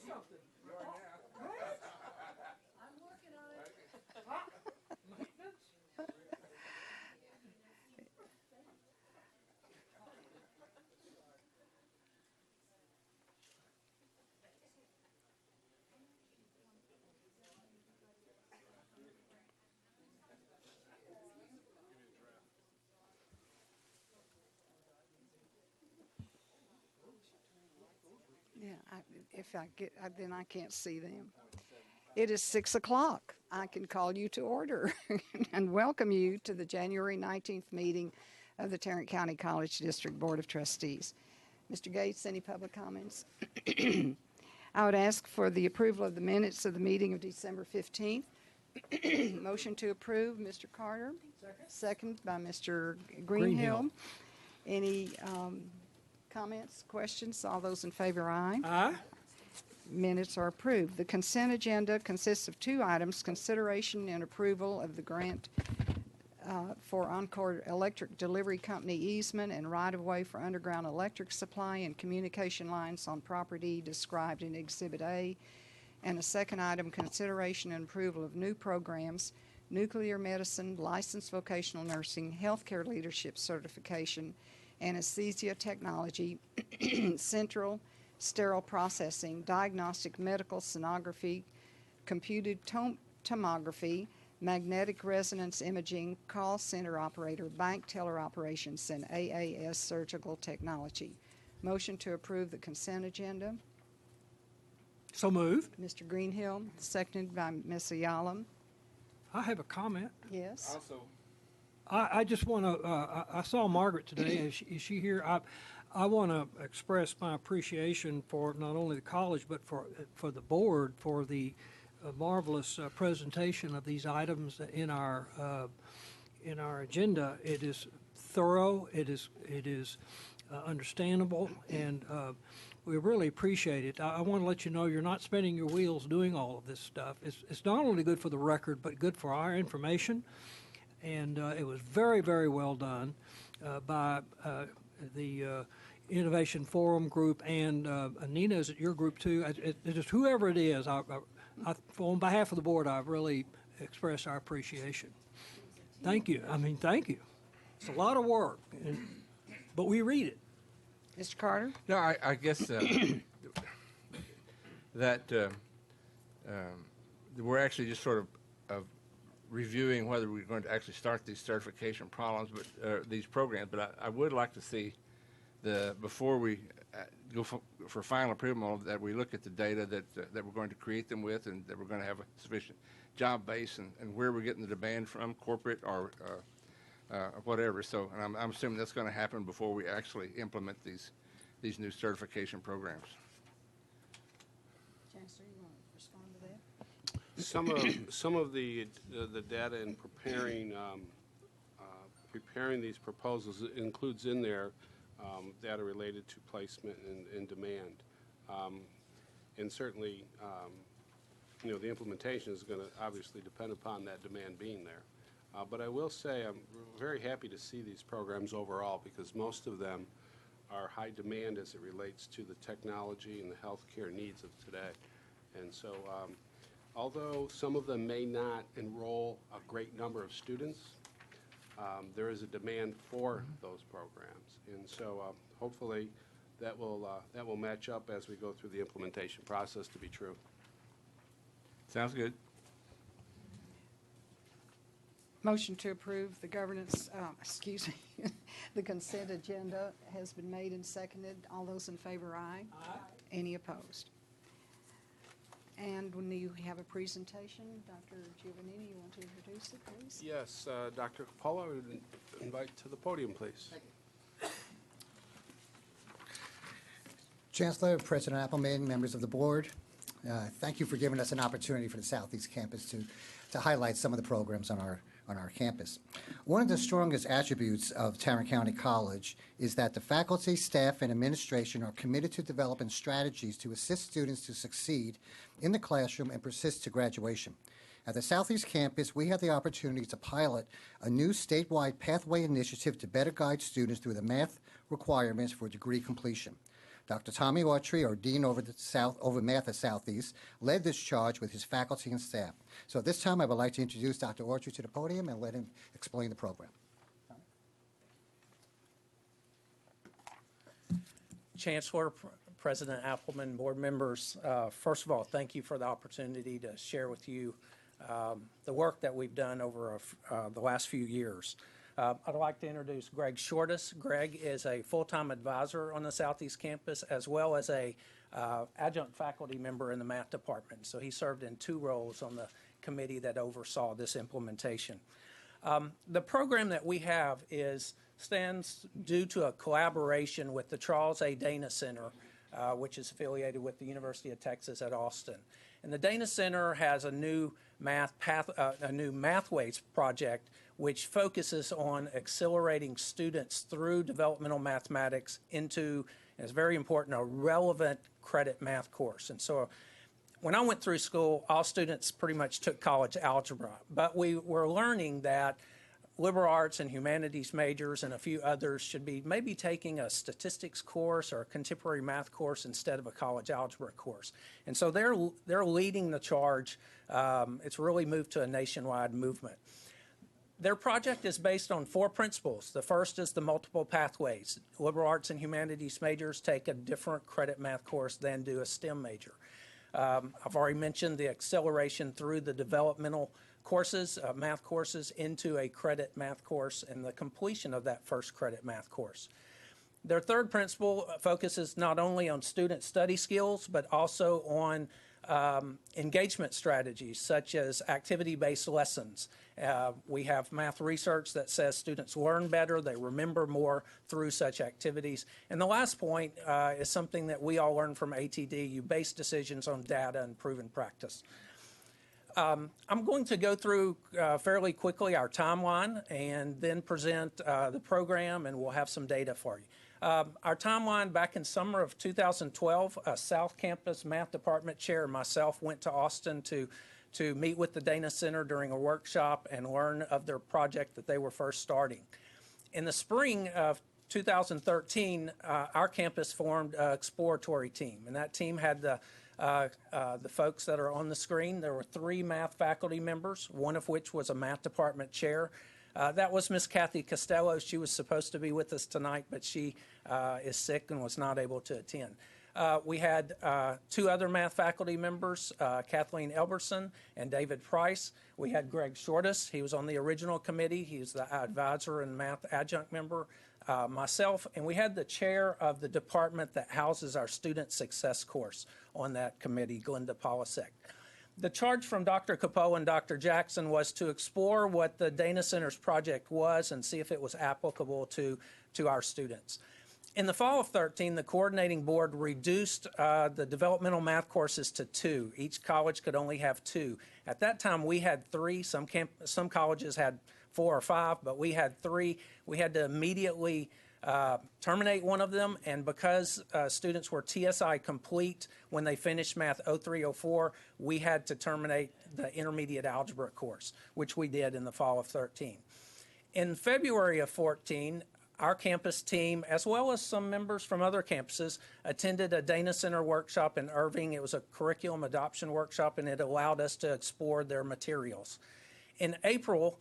something. I'm working on it. Maintenance? Yeah, if I get, then I can't see them. It is 6 o'clock. I can call you to order and welcome you to the January 19th meeting of the Tarrant County College District Board of Trustees. Mr. Gates, any public comments? I would ask for the approval of the minutes of the meeting of December 15th. Motion to approve, Mr. Carter. Second by Mr. Greenhill. Any comments, questions? All those in favor, aye. Aye. Minutes are approved. The consent agenda consists of 2 items: consideration and approval of the grant for Oncor Electric Delivery Company easement and right-of-way for underground electric supply and communication lines on property described in Exhibit A. And a second item, consideration and approval of new programs: nuclear medicine, licensed vocational nursing, healthcare leadership certification, anesthesia technology, central sterile processing, diagnostic medical sonography, computed tomography, magnetic resonance imaging, call center operator, bank teller operations, and AAS surgical technology. Motion to approve the consent agenda. So moved. Mr. Greenhill, seconded by Ms. Ayala. I have a comment. Yes. Also, I just want to, I saw Margaret today. Is she here? I want to express my appreciation for not only the college, but for the board for the marvelous presentation of these items in our agenda. It is thorough. It is understandable, and we really appreciate it. I want to let you know you're not spinning your wheels doing all of this stuff. It's not only good for the record, but good for our information. And it was very, very well done by the Innovation Forum group, and Nina, is it your group too? Just whoever it is, on behalf of the board, I really express our appreciation. Thank you. I mean, thank you. It's a lot of work, but we read it. Mr. Carter? no, I guess that we're actually just sort of reviewing whether we're going to actually start these certification problems, but these programs. But I would like to see before we go for final approval, that we look at the data that we're going to create them with, and that we're going to have a sufficient job base, and where we're getting the demand from, corporate or whatever. So, and I'm assuming that's going to happen before we actually implement these new certification programs. Chancellor, you want to respond to that? Some of the data in preparing these proposals includes in there data related to placement and demand, and certainly the implementation is going to obviously depend upon that demand being there. But I will say I'm very happy to see these programs overall, because most of them are high demand as it relates to the technology and the healthcare needs of today. And so although some of them may not enroll a great number of students, there is a demand for those programs. And so hopefully that will match up as we go through the implementation process to be true. Sounds good. Motion to approve the governance, the consent agenda has been made and seconded. All those in favor, aye. Aye. Any opposed? And when you have a presentation, Dr. Giovannini, you want to introduce it, please? Yes, Dr. Capolo, I would invite to the podium, please. Chancellor, President Appleman, members of the board, thank you for giving us an opportunity for the Southeast Campus to highlight some of the programs on our campus. One of the strongest attributes of Tarrant County College is that the faculty, staff, and administration are committed to developing strategies to assist students to succeed in the classroom and persist to graduation. At the Southeast Campus, we had the opportunity to pilot a new statewide pathway initiative to better guide students through the math requirements for degree completion. Dr. Tommy Autry, our Dean over Math at Southeast, led this charge with his faculty and staff. So at this time, I would like to introduce Dr. Autry to the podium and let him explain the program. Chancellor, President Appleman, board members, first of all, thank you for the opportunity to share with you the work that we've done over the last few years. I'd like to introduce Greg Shortis. Greg is a full-time advisor on the Southeast campus as well as a adjunct faculty member in the math department. So he served in 2 roles on the committee that oversaw this implementation. The program that we have stands due to a collaboration with the Charles A. Dana Center, which is affiliated with the University of Texas at Austin. And the Dana Center has a new Mathways project, which focuses on accelerating students through developmental mathematics into, and it's very important, a relevant credit math course. And so when I went through school, all students pretty much took college algebra, but we were learning that liberal arts and humanities majors and a few others should be maybe taking a statistics course or a contemporary math course instead of a college algebra course. And so they're leading the charge. It's really moved to a nationwide movement. Their project is based on 4 principles. The first is the multiple pathways. Liberal arts and humanities majors take a different credit math course than do a STEM major. I've already mentioned the acceleration through the developmental courses, math courses, into a credit math course and the completion of that first credit math course. Their third principle focuses not only on student study skills, but also on engagement strategies such as activity-based lessons. We have math research that says students learn better, they remember more through such activities. And the last point is something that we all learned from ATD. You base decisions on data and proven practice. I'm going to go through fairly quickly our timeline and then present the program, and we'll have some data for you. Our timeline back in summer of 2012, a South Campus Math Department chair and myself went to Austin to meet with the Dana Center during a workshop and learn of their project that they were first starting. In the spring of 2013, our campus formed an exploratory team, and that team had the folks that are on the screen. There were 3 math faculty members, one of which was a math department chair. That was Miss Kathy Costello. She was supposed to be with us tonight, but she is sick and was not able to attend. We had 2 other math faculty members, Kathleen Elberson and David Price. We had Greg Shortis. He was on the original committee. He's the advisor and math adjunct member. Myself, and we had the chair of the department that houses our student success course on that committee, Glenda Polisek. The charge from Dr. Capo and Dr. Jackson was to explore what the Dana Center's project was and see if it was applicable to our students. In the fall of 13, the coordinating board reduced the developmental math courses to 2. Each college could only have 2. At that time, we had 3. Some colleges had 4 or 5, but we had 3. We had to immediately terminate one of them, and because students were TSI complete when they finished Math 0304, we had to terminate the intermediate algebra course, which we did in the fall of 13. In February of 14, our campus team, as well as some members from other campuses, attended a Dana Center workshop in Irving. It was a curriculum adoption workshop, and it allowed us to explore their materials. In April,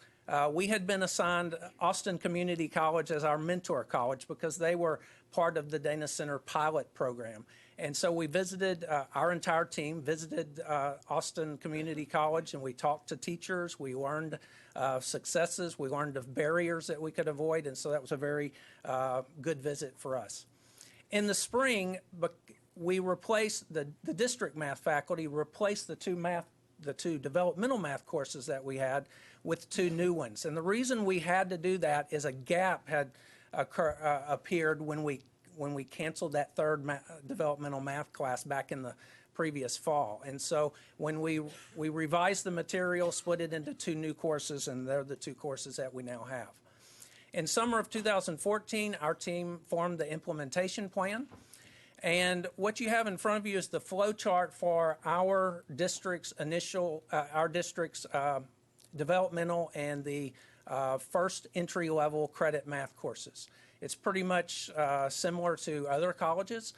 we had been assigned Austin Community College as our mentor college because they were part of the Dana Center pilot program. And so we visited, our entire team visited Austin Community College, and we talked to teachers. We learned successes. We learned of barriers that we could avoid, and so that was a very good visit for us. In the spring, we replaced, the district math faculty replaced the two developmental math courses that we had with 2 new ones. And the reason we had to do that is a gap had appeared when we canceled that 3rd developmental math class back in the previous fall. And so when we revised the material, split it into 2 new courses, and they're the 2 courses that we now have. In summer of 2014, our team formed the implementation plan. And what you have in front of you is the flow chart for our district's developmental and the first entry-level credit math courses. It's pretty much similar to other colleges.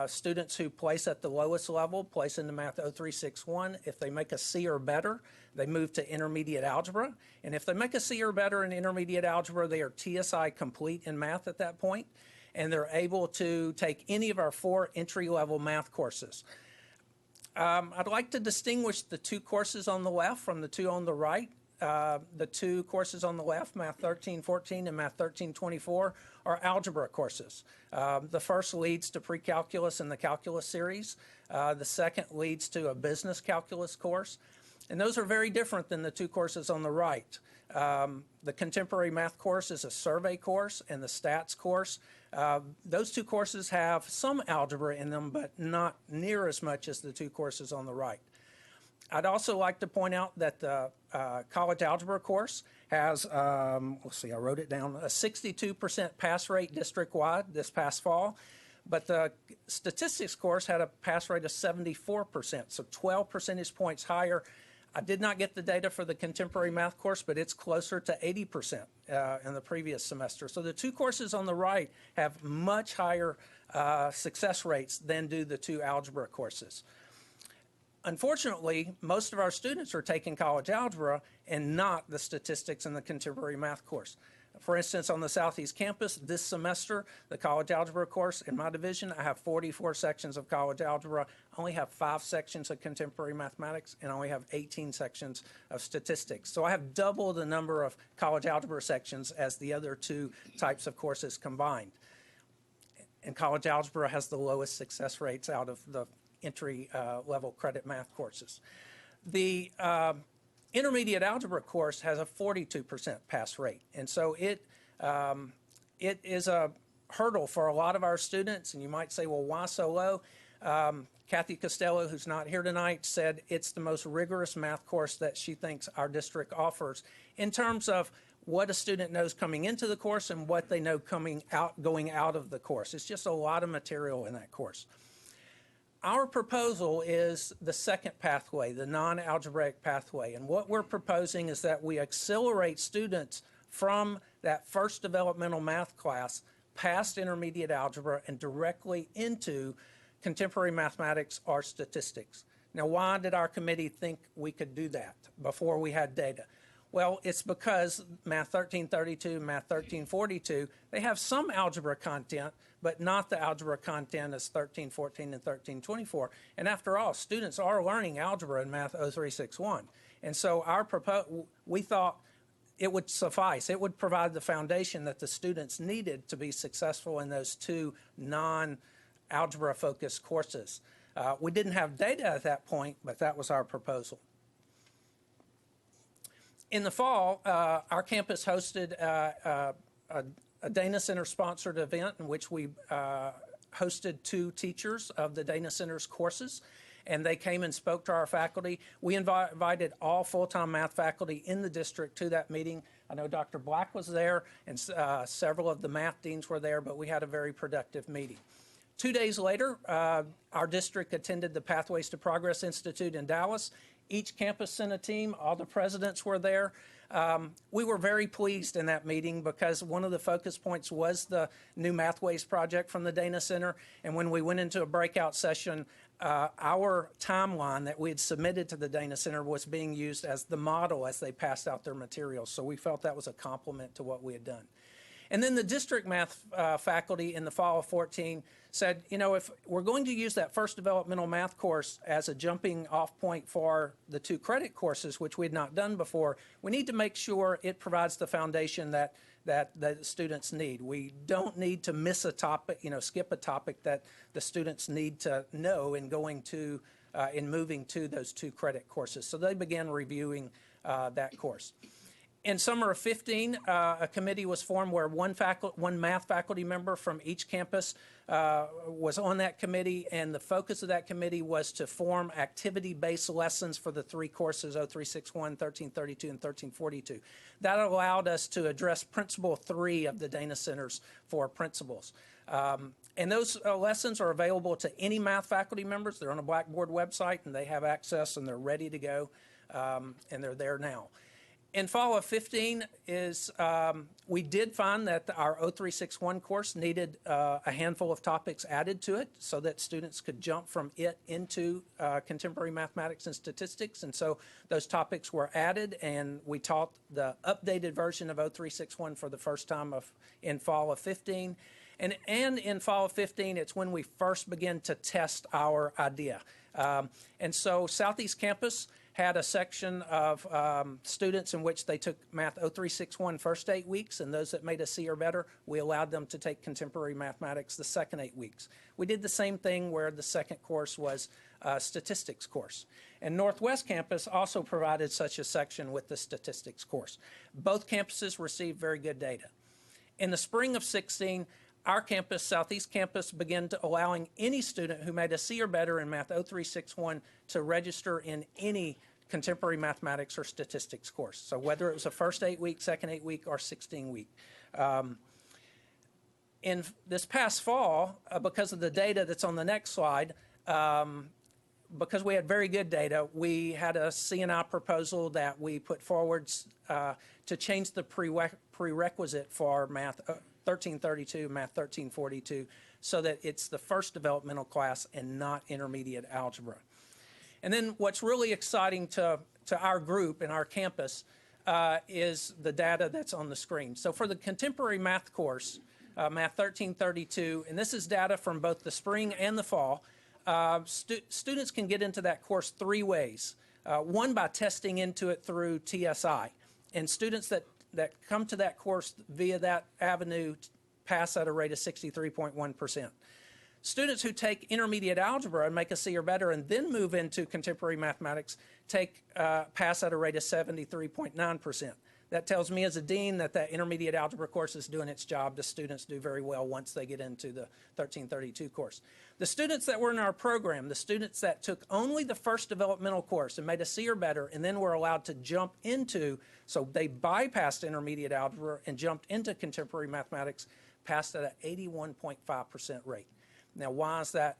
Students who place at the lowest level place into Math 0361. If they make a C or better, they move to intermediate algebra. And if they make a C or better in intermediate algebra, they are TSI complete in math at that point, and they're able to take any of our 4 entry-level math courses. I'd like to distinguish the 2 courses on the left from the 2 on the right. The 2 courses on the left, Math 1314 and Math 1324, are algebra courses. The first leads to pre-calculus in the calculus series. The second leads to a business calculus course. And those are very different than the 2 courses on the right. The contemporary math course is a survey course, and the stats course. Those 2 courses have some algebra in them, but not near as much as the 2 courses on the right. I'd also like to point out that the college algebra course has, let's see, I wrote it down, a 62% pass rate district-wide this past fall. But the statistics course had a pass rate of 74%, so 12 percentage points higher. I did not get the data for the contemporary math course, but it's closer to 80% in the previous semester. So the 2 courses on the right have much higher success rates than do the 2 algebra courses. Unfortunately, most of our students are taking college algebra and not the statistics and the contemporary math course. For instance, on the Southeast campus this semester, the college algebra course in my division, I have 44 sections of college algebra. I only have 5 sections of contemporary mathematics, and I only have 18 sections of statistics. So I have double the number of college algebra sections as the other 2 types of courses combined. And college algebra has the lowest success rates out of the entry level credit math courses. The intermediate algebra course has a 42% pass rate, and so it is a hurdle for a lot of our students. And you might say, well, why so low? Kathy Costello, who's not here tonight, said it's the most rigorous math course that she thinks our district offers in terms of what a student knows coming into the course and what they know going out of the course. It's just a lot of material in that course. Our proposal is the second pathway, the non-algebraic pathway. And what we're proposing is that we accelerate students from that first developmental math class past intermediate algebra and directly into contemporary mathematics or statistics. Now, why did our committee think we could do that before we had data? Well, it's because Math 1332, Math 1342, they have some algebra content, but not the algebra content as 1314 and 1324. And after all, students are learning algebra in Math 0361. And so we thought it would suffice. It would provide the foundation that the students needed to be successful in those 2 non-algebra-focused courses. We didn't have data at that point, but that was our proposal. In the fall, our campus hosted a Dana Center-sponsored event in which we hosted 2 teachers of the Dana Center's courses, and they came and spoke to our faculty. We invited all full-time math faculty in the district to that meeting. I know Dr. Black was there, and several of the math deans were there, but we had a very productive meeting. 2 days later, our district attended the Pathways to Progress Institute in Dallas. Each campus sent a team. All the presidents were there. We were very pleased in that meeting because one of the focus points was the new Mathways project from the Dana Center. And when we went into a breakout session, our timeline that we had submitted to the Dana Center was being used as the model as they passed out their materials. So we felt that was a compliment to what we had done. And then the district math faculty in the fall of 14 said, you know, if we're going to use that first developmental math course as a jumping off point for the 2 credit courses, which we had not done before, we need to make sure it provides the foundation that the students need. We don't need to miss a topic, skip a topic that the students need to know in moving to those 2 credit courses. So they began reviewing that course. In summer of 15, a committee was formed where one math faculty member from each campus was on that committee, and the focus of that committee was to form activity-based lessons for the 3 courses, 0361, 1332, and 1342. That allowed us to address Principle 3 of the Dana Centers for Principles. And those lessons are available to any math faculty members. They're on a Blackboard website, and they have access, and they're ready to go, and they're there now. In fall of 15 is, we did find that our 0361 course needed a handful of topics added to it so that students could jump from it into contemporary mathematics and statistics. And so those topics were added, and we taught the updated version of 0361 for the first time in fall of 15. And in fall of 15, it's when we first begin to test our idea. And so Southeast Campus had a section of students in which they took Math 0361 first 8 weeks, and those that made a C or better, we allowed them to take contemporary mathematics the second 8 weeks. We did the same thing where the second course was a statistics course. And Northwest Campus also provided such a section with the statistics course. Both campuses received very good data. In the spring of 16, our campus, Southeast Campus, began to allowing any student who made a C or better in Math 0361 to register in any contemporary mathematics or statistics course. So whether it was a first 8 week, second 8 week, or 16 week. In this past fall, because of the data that's on the next slide, because we had very good data, we had a C&I proposal that we put forward to change the prerequisite for Math 1332, Math 1342, so that it's the first developmental class and not intermediate algebra. And then what's really exciting to our group and our campus is the data that's on the screen. So for the contemporary math course, Math 1332, and this is data from both the spring and the fall, students can get into that course 3 ways. One, by testing into it through TSI. And students that come to that course via that avenue pass at a rate of 63.1%. Students who take intermediate algebra and make a C or better and then move into contemporary mathematics pass at a rate of 73.9%. That tells me as a dean that intermediate algebra course is doing its job. The students do very well once they get into the 1332 course. The students that were in our program, the students that took only the first developmental course and made a C or better and then were allowed to jump into, so they bypassed intermediate algebra and jumped into contemporary mathematics, passed at an 81.5% rate. Now, why is that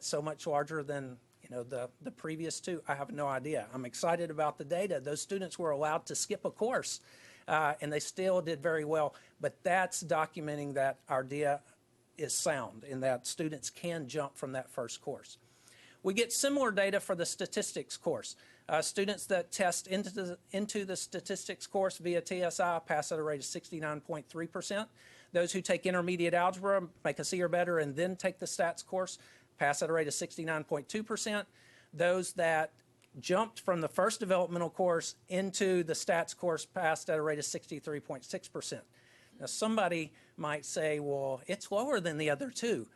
so much larger than the previous two? I have no idea. I'm excited about the data. Those students were allowed to skip a course, and they still did very well. But that's documenting that our idea is sound and that students can jump from that first course. We get similar data for the statistics course. Students that test into the statistics course via TSI pass at a rate of 69.3%. Those who take intermediate algebra, make a C or better, and then take the stats course pass at a rate of 69.2%. Those that jumped from the first developmental course into the stats course passed at a rate of 63.6%. Now, somebody might say, well, it's lower than the other two.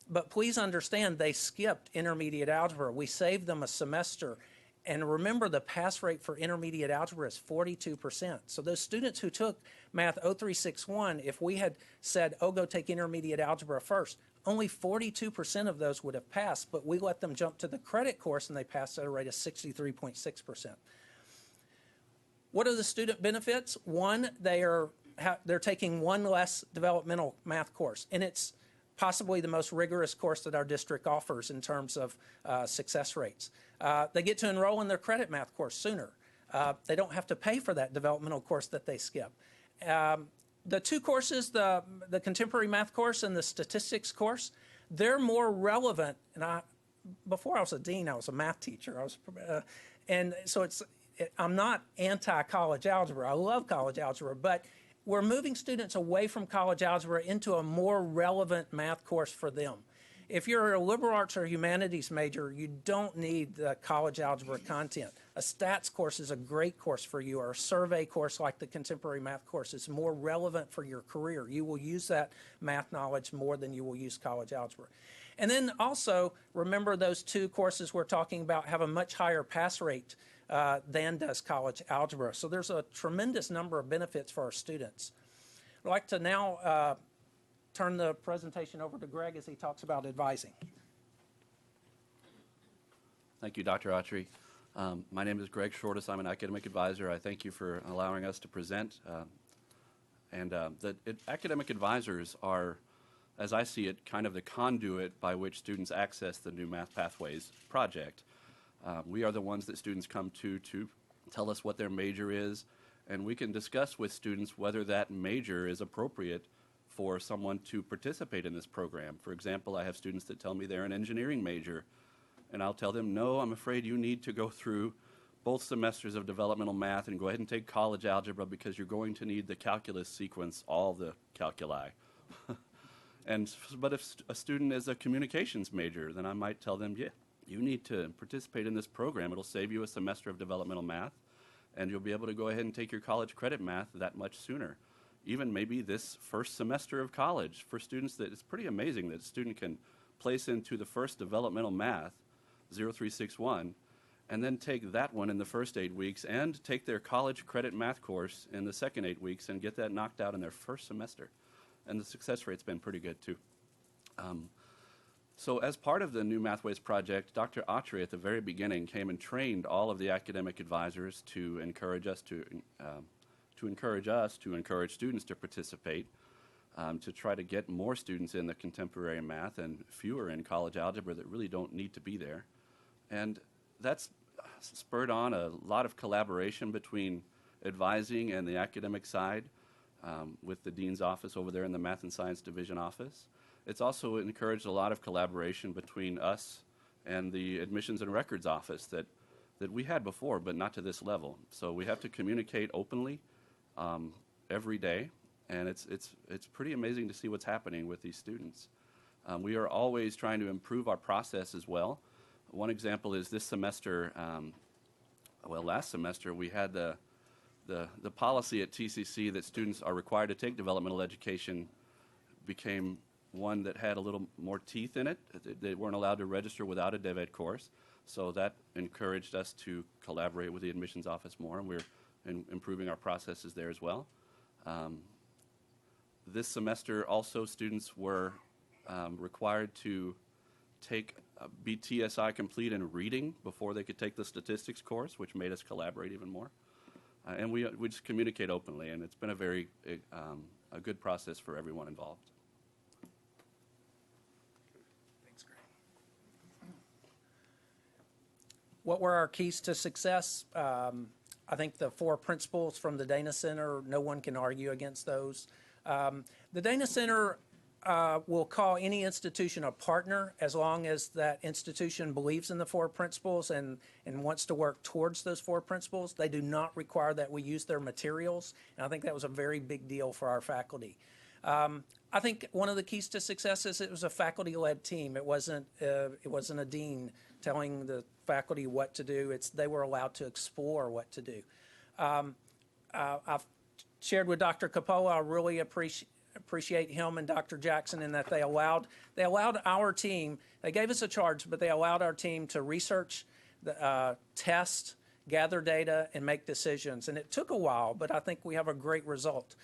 But please understand, they skipped intermediate algebra. We saved them a semester. And remember, the pass rate for intermediate algebra is 42%. So those students who took Math 0361, if we had said, oh, go take intermediate algebra first, only 42% of those would have passed, but we let them jump to the credit course and they passed at a rate of 63.6%. What are the student benefits? One, they're taking one less developmental math course, and it's possibly the most rigorous course that our district offers in terms of success rates. They get to enroll in their credit math course sooner. They don't have to pay for that developmental course that they skip. The two courses, the contemporary math course and the statistics course, they're more relevant. And before I was a dean, I was a math teacher. And so I'm not anti-college algebra. I love college algebra, but we're moving students away from college algebra into a more relevant math course for them. If you're a liberal arts or humanities major, you don't need the college algebra content. A stats course is a great course for you, or a survey course like the contemporary math course is more relevant for your career. You will use that math knowledge more than you will use college algebra. And then also, remember those two courses we're talking about have a much higher pass rate than does college algebra. So there's a tremendous number of benefits for our students. I'd like to now turn the presentation over to Greg as he talks about advising. Thank you, Dr. Autry. My name is Greg Shortis. I'm an academic advisor. I thank you for allowing us to present. Academic advisors are, as I see it, kind of the conduit by which students access the New Math Pathways project. We are the ones that students come to tell us what their major is, and we can discuss with students whether that major is appropriate for someone to participate in this program. For example, I have students that tell me they're an engineering major, and I'll tell them, no, I'm afraid you need to go through both semesters of developmental math and go ahead and take college algebra because you're going to need the calculus sequence, all the calculi. But if a student is a communications major, then I might tell them, yeah, you need to participate in this program. It'll save you a semester of developmental math, and you'll be able to go ahead and take your college credit math that much sooner. Even maybe this first semester of college for students, that it's pretty amazing that a student can place into the first developmental math, 0361, and then take that one in the first 8 weeks and take their college credit math course in the second 8 weeks and get that knocked out in their first semester. And the success rate's been pretty good too. So as part of the New Mathways project, Dr. Autry at the very beginning came and trained all of the academic advisors to encourage us to encourage students to participate, to try to get more students in the contemporary math and fewer in college algebra that really don't need to be there. And that's spurred on a lot of collaboration between advising and the academic side with the dean's office over there in the Math and Science Division office. It's also encouraged a lot of collaboration between us and the Admissions and Records office that we had before, but not to this level. So we have to communicate openly every day, and it's pretty amazing to see what's happening with these students. We are always trying to improve our process as well. One example is this semester, last semester we had the policy at TCC that students are required to take developmental education became one that had a little more teeth in it. They weren't allowed to register without a DevEd course, so that encouraged us to collaborate with the admissions office more, and we're improving our processes there as well. This semester also students were required to be TSI complete in reading before they could take the statistics course, which made us collaborate even more. And we just communicate openly, and it's been a very a good process for everyone involved. Thanks, Greg. What were our keys to success? I think the 4 principles from the Dana Center, no one can argue against those. The Dana Center will call any institution a partner as long as that institution believes in the 4 principles and wants to work towards those 4 principles. They do not require that we use their materials, and I think that was a very big deal for our faculty. I think one of the keys to success is it was a faculty-led team. It wasn't a dean telling the faculty what to do. They were allowed to explore what to do. I've shared with Dr. Coppola, I really appreciate him and Dr. Jackson in that they allowed our team, they gave us a charge, but they allowed our team to research, test, gather data, and make decisions. And it took a while, but I think we have a great result.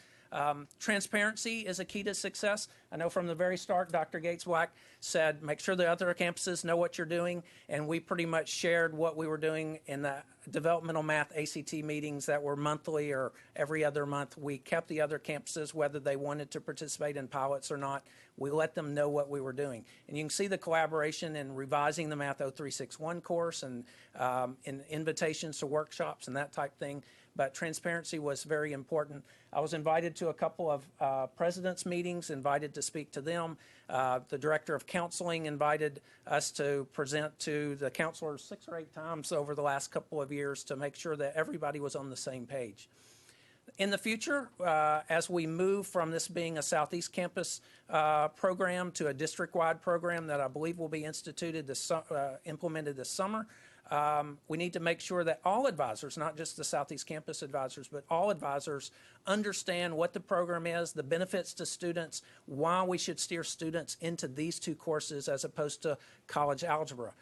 Transparency is a key to success. I know from the very start, Dr. Gates-Black said, make sure the other campuses know what you're doing, and we pretty much shared what we were doing in the developmental math ACT meetings that were monthly or every other month. We kept the other campuses, whether they wanted to participate in pilots or not, we let them know what we were doing. And you can see the collaboration in revising the Math 0361 course and in invitations to workshops and that type thing. But transparency was very important. I was invited to a couple of presidents' meetings, invited to speak to them. The director of counseling invited us to present to the counselors 6 or 8 times over the last couple of years to make sure that everybody was on the same page. In the future, as we move from this being a Southeast Campus program to a district-wide program that I believe will be implemented this summer, we need to make sure that all advisors, not just the Southeast Campus advisors, but all advisors understand what the program is, the benefits to students, why we should steer students into these 2 courses as opposed to college algebra.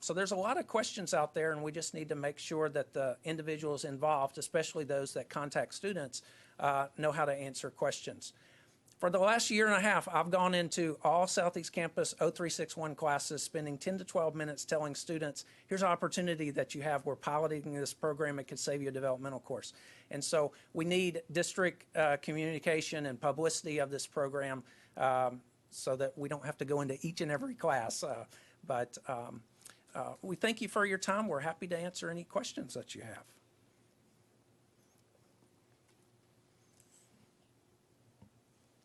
So there's a lot of questions out there, and we just need to make sure that the individuals involved, especially those that contact students, know how to answer questions. For the last year and a half, I've gone into all Southeast Campus 0361 classes, spending 10 to 12 minutes telling students, here's an opportunity that you have. We're piloting this program. It could save you a developmental course. And so we need district communication and publicity of this program so that we don't have to go into each and every class. We thank you for your time. We're happy to answer any questions that you have.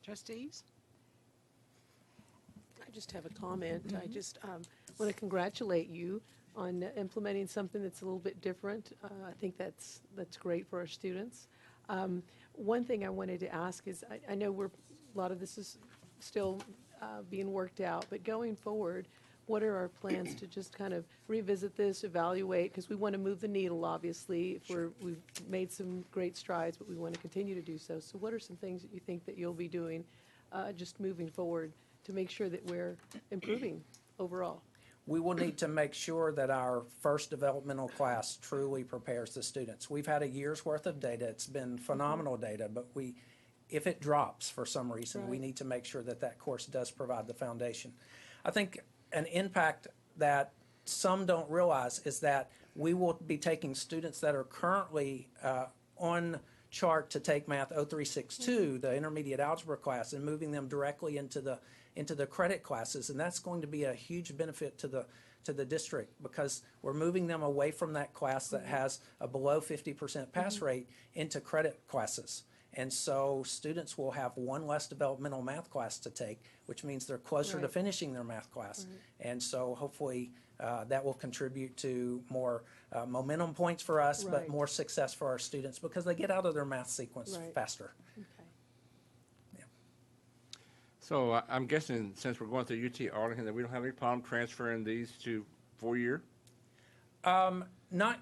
Trustees? I just have a comment. I just want to congratulate you on implementing something that's a little bit different. I think that's great for our students. One thing I wanted to ask is, I know a lot of this is still being worked out, but going forward, what are our plans to just kind of revisit this, evaluate, because we want to move the needle, obviously. We've made some great strides, but we want to continue to do so. So what are some things that you think that you'll be doing just moving forward to make sure that we're improving overall? We will need to make sure that our first developmental class truly prepares the students. We've had a year's worth of data. It's been phenomenal data, but if it drops for some reason, we Right. need to make sure that that course does provide the foundation. I think an impact that some don't realize is that we will be taking students that are currently on chart to take Math 0362, the intermediate algebra class, and moving them directly into the credit classes, and that's going to be a huge benefit to the district, because we're moving them away from that class that has a below 50% pass rate into credit classes. And so students will have one less developmental math class to take, which means they're closer to Right. finishing their math class. And so hopefully that will contribute to more momentum points for us, but Right. more success for our students, because they get out of their math sequence Right. faster. Okay. So I'm guessing, since we're going through UT Arlington, that we don't have any problem transferring these to 4-year? Not,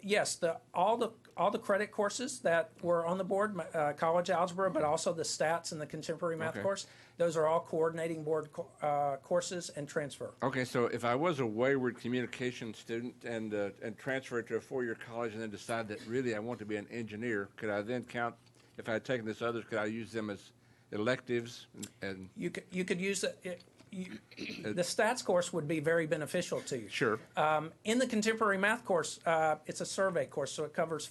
yes, all the credit courses that were on the board, college algebra, but also the stats and the contemporary math Okay. course, those are all coordinating board courses and transfer. Okay, so if I was a wayward communication student and transferred to a 4-year college and then decide that really I want to be an engineer, could I then count, if I had taken this others, could I use them as electives and You could use it. The stats course would be very beneficial to you. Sure. In the contemporary math course, it's a survey course, so it covers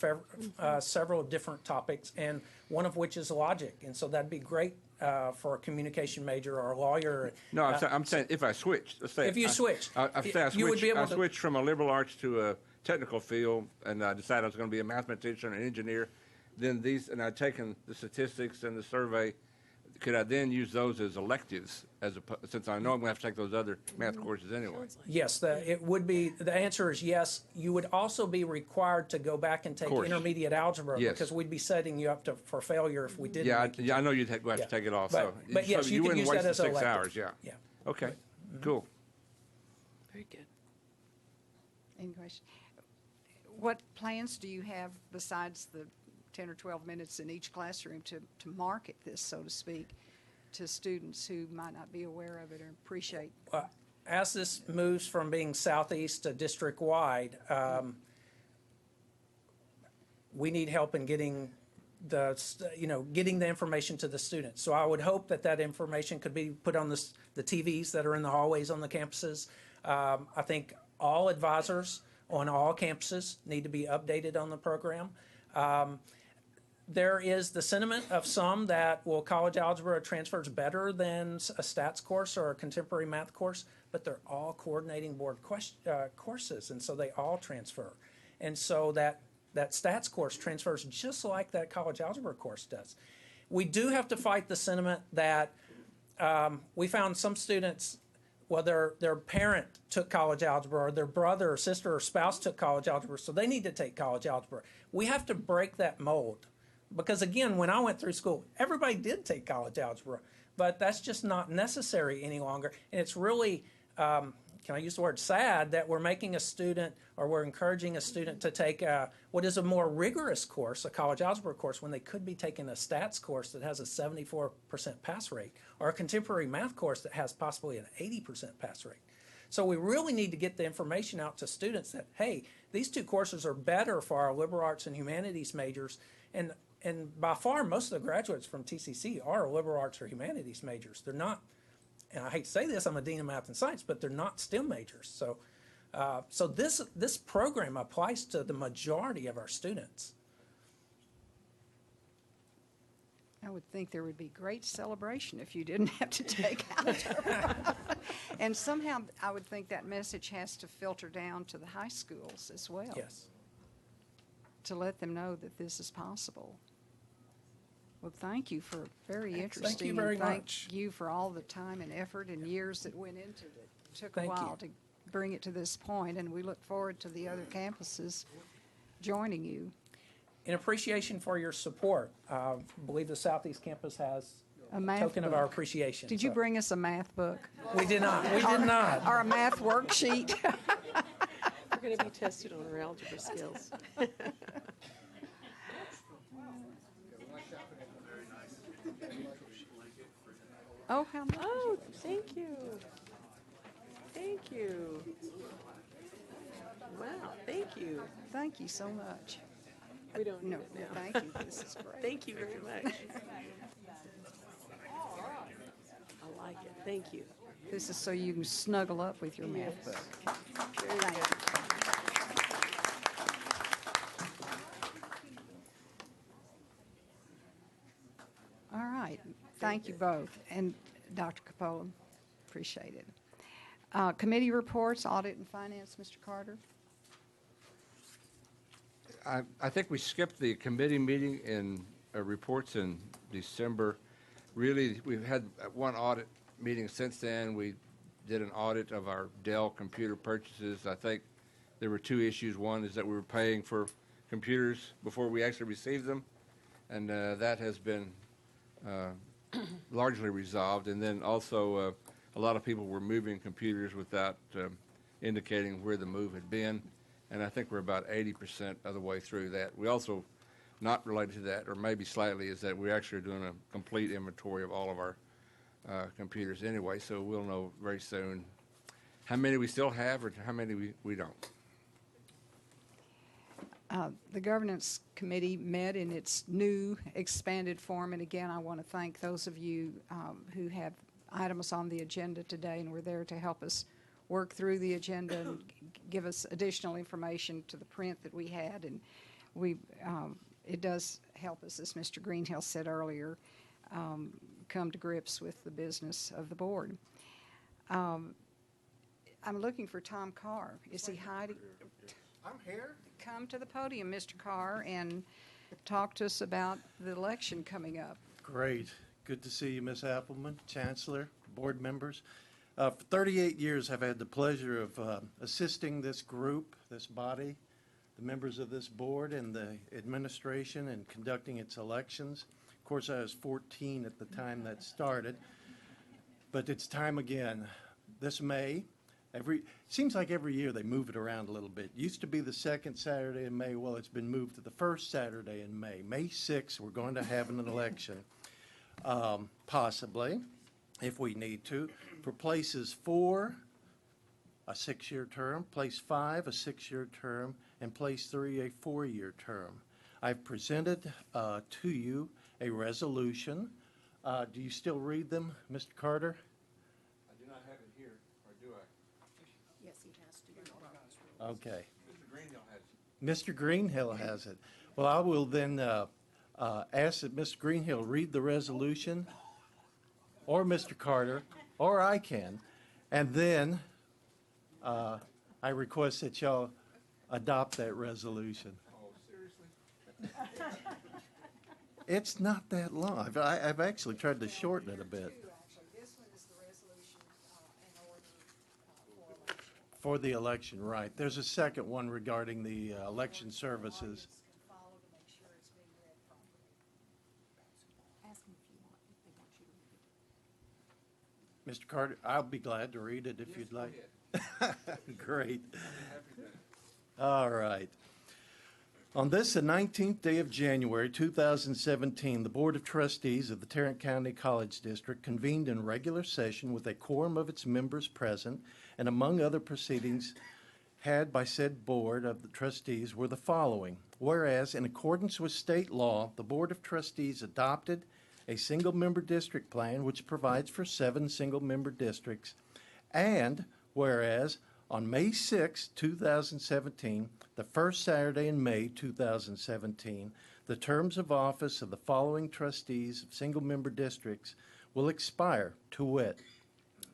several different topics, and one of which is logic. And so that'd be great for a communication major or a lawyer. No, I'm saying if I switched. Let's say If you switched, you would be able I to- switched from a liberal arts to a technical field, and I decided I was going to be a mathematician or an engineer. Then and I'd taken the statistics and the survey. Could I then use those as electives, since I know I'm going to have to take those other math courses anyway? Yes, it would be. The answer is yes. You would also be required to go back and take Course. intermediate algebra, Yes. because we'd be setting you up for failure if we didn't. Yeah, make you I know you'd have to take it off. But yes, you could wouldn't use waste that as the a 6 elective. hours. Yeah. Yeah. Okay. Cool. Very good. Any questions? What plans do you have besides the 10 or 12 minutes in each classroom to market this, so to speak, to students who might not be aware of it or appreciate? As this moves from being southeast to district-wide, we need help in getting getting the information to the students. So I would hope that information could be put on the TVs that are in the hallways on the campuses. I think all advisors on all campuses need to be updated on the program. There is the sentiment of some that, well, college algebra transfers better than a stats course or a contemporary math course, but they're all coordinating board courses, and so they all transfer. And so that stats course transfers just like that college algebra course does. We do have to fight the sentiment that we found some students, well, their parent took college algebra, or their brother or sister or spouse took college algebra, so they need to take college algebra. We have to break that mold. Because again, when I went through school, everybody did take college algebra, but that's just not necessary any longer. And it's really, can I use the word sad, that we're making a student, or we're encouraging a student to take what is a more rigorous course, a college algebra course, when they could be taking a stats course that has a 74% pass rate, or a contemporary math course that has possibly an 80% pass rate. So we really need to get the information out to students that, hey, these two courses are better for our liberal arts and humanities majors. And by far, most of the graduates from TCC are liberal arts or humanities majors. They're not, and I hate to say this, I'm a dean of math and science, but they're not STEM majors. So this program applies to the majority of our students. I would think there would be great celebration if you didn't have to take algebra. And somehow, I would think that message has to filter down to the high schools as well. Yes. To let them know that this is possible. Well, thank you for very Thank you interesting. and very much. Thank you for all the time and effort and years that went into it. It took a Thank you. while to bring it to this point, and we look forward to the other campuses joining you. In appreciation for your support, I believe the Southeast Campus has A math token of our book. appreciation. Did you So- bring us a math book We did not. We did not. or a math worksheet? We're going to be tested on our algebra skills. Oh, how much? Oh, thank you. Thank you. Wow, thank you. Thank you so much. We don't need No, it now. thank you. This is great. Thank you very much. I like it. Thank you. This is so you can snuggle up with your math Yes. book. Very Thank good. you. All right. Thank you both. And Dr. Capola, appreciate it. Committee reports, audit and finance, Mr. Carter? I think we skipped the committee meeting in reports in December. Really, we've had one audit meeting since then. We did an audit of our Dell computer purchases. I think there were two issues. One is that we were paying for computers before we actually received them, and that has been largely resolved. And then also, a lot of people were moving computers without indicating where the move had been. And I think we're about 80% of the way through that. We also, not related to that, or maybe slightly, is that we actually are doing a complete inventory of all of our computers anyway, so we'll know very soon how many we still have or how many we don't. The governance committee met in its new expanded form, and again, I want to thank those of you who have items on the agenda today and were there to help us work through the agenda and give us additional information to the print that we had. And it does help us, as Mr. Greenhill said earlier, come to grips with the business of the board. I'm looking for Tom Carr. Is he hiding? I'm here. Come to the podium, Mr. Carr, and talk to us about the election coming up. Great. Good to see you, Ms. Appleman, Chancellor, board members. For 38 years, I've had the pleasure of assisting this group, this body, the members of this board and the administration in conducting its elections. Of course, I was 14 at the time that started, but it's time again. This May, seems like every year they move it around a little bit. Used to be the second Saturday in May. Well, it's been moved to the first Saturday in May. May 6th, we're going to have an election, possibly, if we need to, for places 4, a 6-year term, place 5, a 6-year term, and place 3, a 4-year term. I've presented to you a resolution. Do you still read them, Mr. Carter? I do not have it here, or do I? Yes, he has to. Okay. Mr. Greenhill has it. Mr. Greenhill has it. Well, I will then ask that Mr. Greenhill read the resolution, or Mr. Carter, or I can, and then I request that y'all adopt that resolution. Oh, seriously? It's not that long. I've actually tried to shorten it a bit. This one is the resolution in order for election. For the election, right. There's a second one regarding the election services. Follow to make sure it's being read properly. Ask them if you want, if they want you to read it. Mr. Carter, I'll be glad to read it if you'd like. Great. All right. On this, the 19th day of January, 2017, the Board of Trustees of the Tarrant County College District convened in regular session with a quorum of its members present, and among other proceedings had by said Board of the Trustees were the following. Whereas, in accordance with state law, the Board of Trustees adopted a single-member district plan which provides for 7 single-member districts, and whereas, on May 6, 2017, the first Saturday in May 2017, the terms of office of the following trustees of single-member districts will expire, to wit,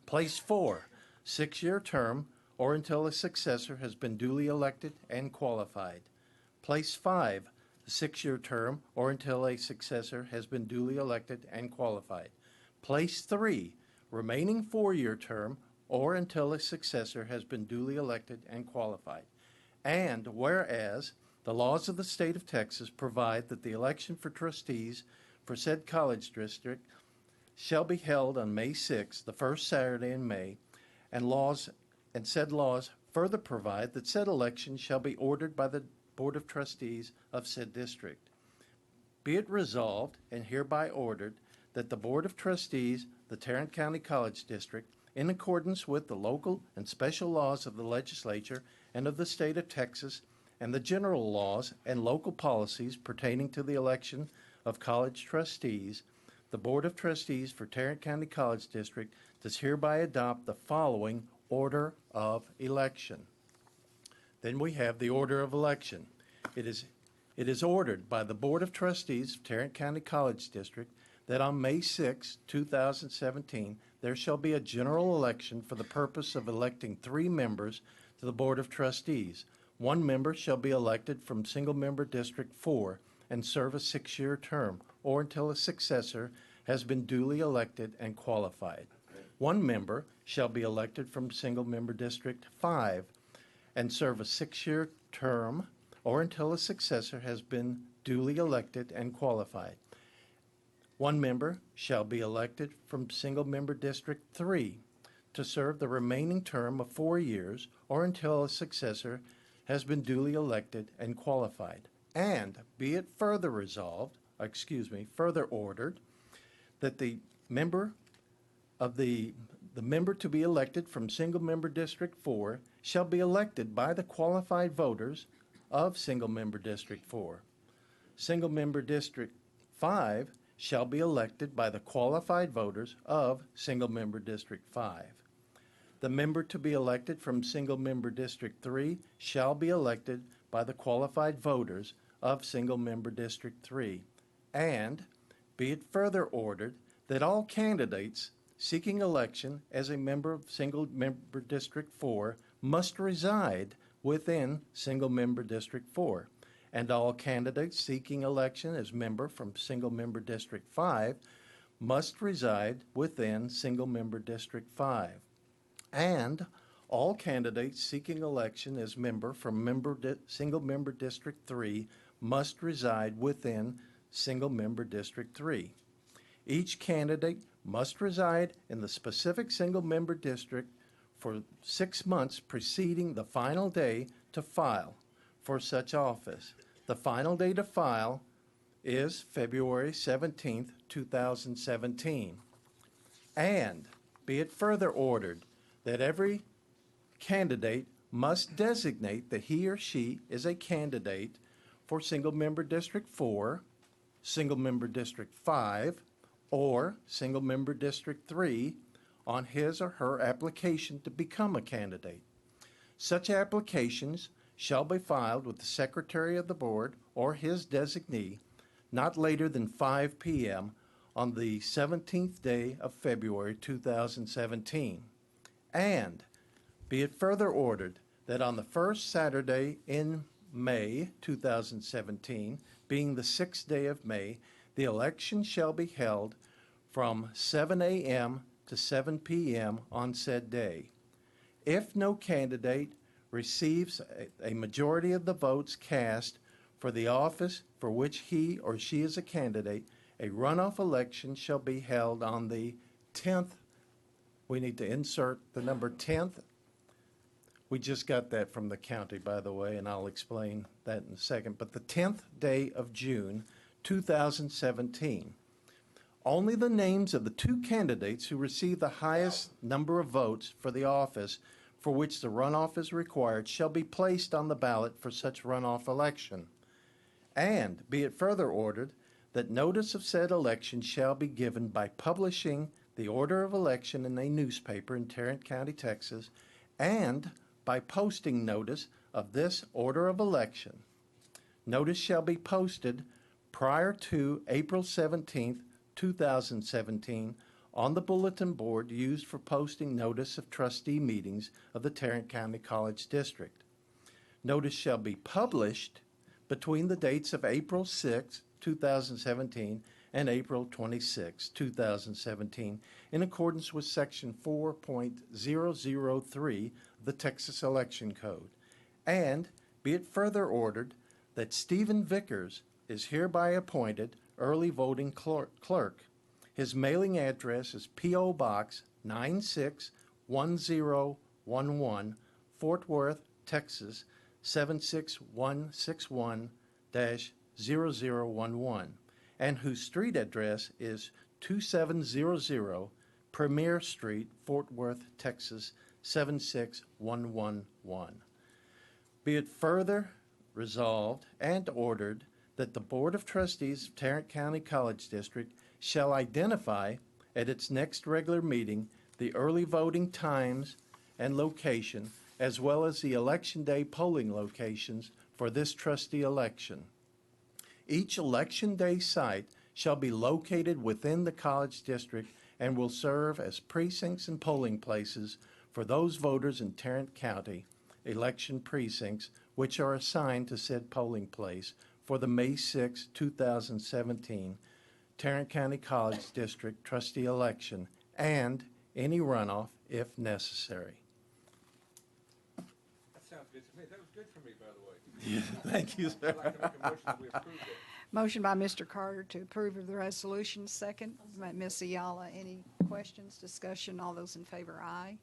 place 4, 6-year term, or until a successor has been duly elected and qualified. Place 5, 6-year term or until a successor has been duly elected and qualified. Place 3, remaining 4-year term or until a successor has been duly elected and qualified. And whereas the laws of the state of Texas provide that the election for trustees for said college district shall be held on May 6th, the first Saturday in May, and said laws further provide that said election shall be ordered by the Board of Trustees of said district. Be it resolved and hereby ordered that the Board of Trustees, the Tarrant County College District, in accordance with the local and special laws of the legislature and of the state of Texas, and the general laws and local policies pertaining to the election of college trustees, the Board of Trustees for Tarrant County College District does hereby adopt the following order of election. Then we have the order of election. It is ordered by the Board of Trustees of Tarrant County College District that on May 6, 2017, there shall be a general election for the purpose of electing 3 members to the Board of Trustees. 1 member shall be elected from single-member District 4 and serve a 6-year term, or until a successor has been duly elected and qualified. 1 member shall be elected from single-member District 5 and serve a 6-year term, or until a successor has been duly elected and qualified. 1 member shall be elected from single-member District 3 to serve the remaining term of 4 years, or until a successor has been duly elected and qualified. And be it further ordered, that the member to be elected from single-member District 4 shall be elected by the qualified voters of single-member District 4. Single-member District 5 shall be elected by the qualified voters of single-member District 5. The member to be elected from single-member District 3 shall be elected by the qualified voters of single-member District 3. And be it further ordered that all candidates seeking election as a member of single-member District 4 must reside within single-member District 4, and all candidates seeking election as member from single-member District 5 must reside within single-member District 5. And all candidates seeking election as member from single-member District 3 must reside within single-member District 3. Each candidate must reside in the specific single-member district for 6 months preceding the final day to file for such office. The final day to file is February 17th, 2017. And be it further ordered that every candidate must designate that he or she is a candidate for single-member District 4, single-member District 5, or single-member District 3 on his or her application to become a candidate. Such applications shall be filed with the Secretary of the Board or his designee not later than 5 p.m. on the 17th day of February 2017. And be it further ordered that on the first Saturday in May 2017, being the 6th day of May, the election shall be held from 7 a.m. to 7 p.m. on said day. If no candidate receives a majority of the votes cast for the office for which he or she is a candidate, a runoff election shall be held on the 10th. We need to insert the number 10th. We just got that from the county, by the way, and I'll explain that in a second. But the 10th day of June, 2017. Only the names of the 2 candidates who receive the highest number of votes for the office for which the runoff is required shall be placed on the ballot for such runoff election. And be it further ordered that notice of said election shall be given by publishing the order of election in a newspaper in Tarrant County, Texas, and by posting notice of this order of election. Notice shall be posted prior to April 17th, 2017, on the bulletin board used for posting notice of trustee meetings of the Tarrant County College District. Notice shall be published between the dates of April 6, 2017 and April 26, 2017, in accordance with Section 4.003 of the Texas Election Code. And be it further ordered that Stephen Vickers is hereby appointed early voting clerk. His mailing address is P.O. Box 961011, Fort Worth, Texas 76161-0011, and whose street address is 2700 Premier Street, Fort Worth, Texas 76111. Be it further resolved and ordered that the Board of Trustees of Tarrant County College District shall identify at its next regular meeting the early voting times and location, as well as the election day polling locations for this trustee election. Each election day site shall be located within the college district and will serve as precincts and polling places for those voters in Tarrant County election precincts which are assigned to said polling place for the May 6, 2017 Tarrant County College District trustee election and any runoff if necessary. That sounds good to me. That was good for me, by the way. Thank you, sir. I'd like to make a motion that we approve it. Motion by Mr. Carter to approve of the resolution, second by Ms. Ayala. Any questions, discussion? All those in favor, aye.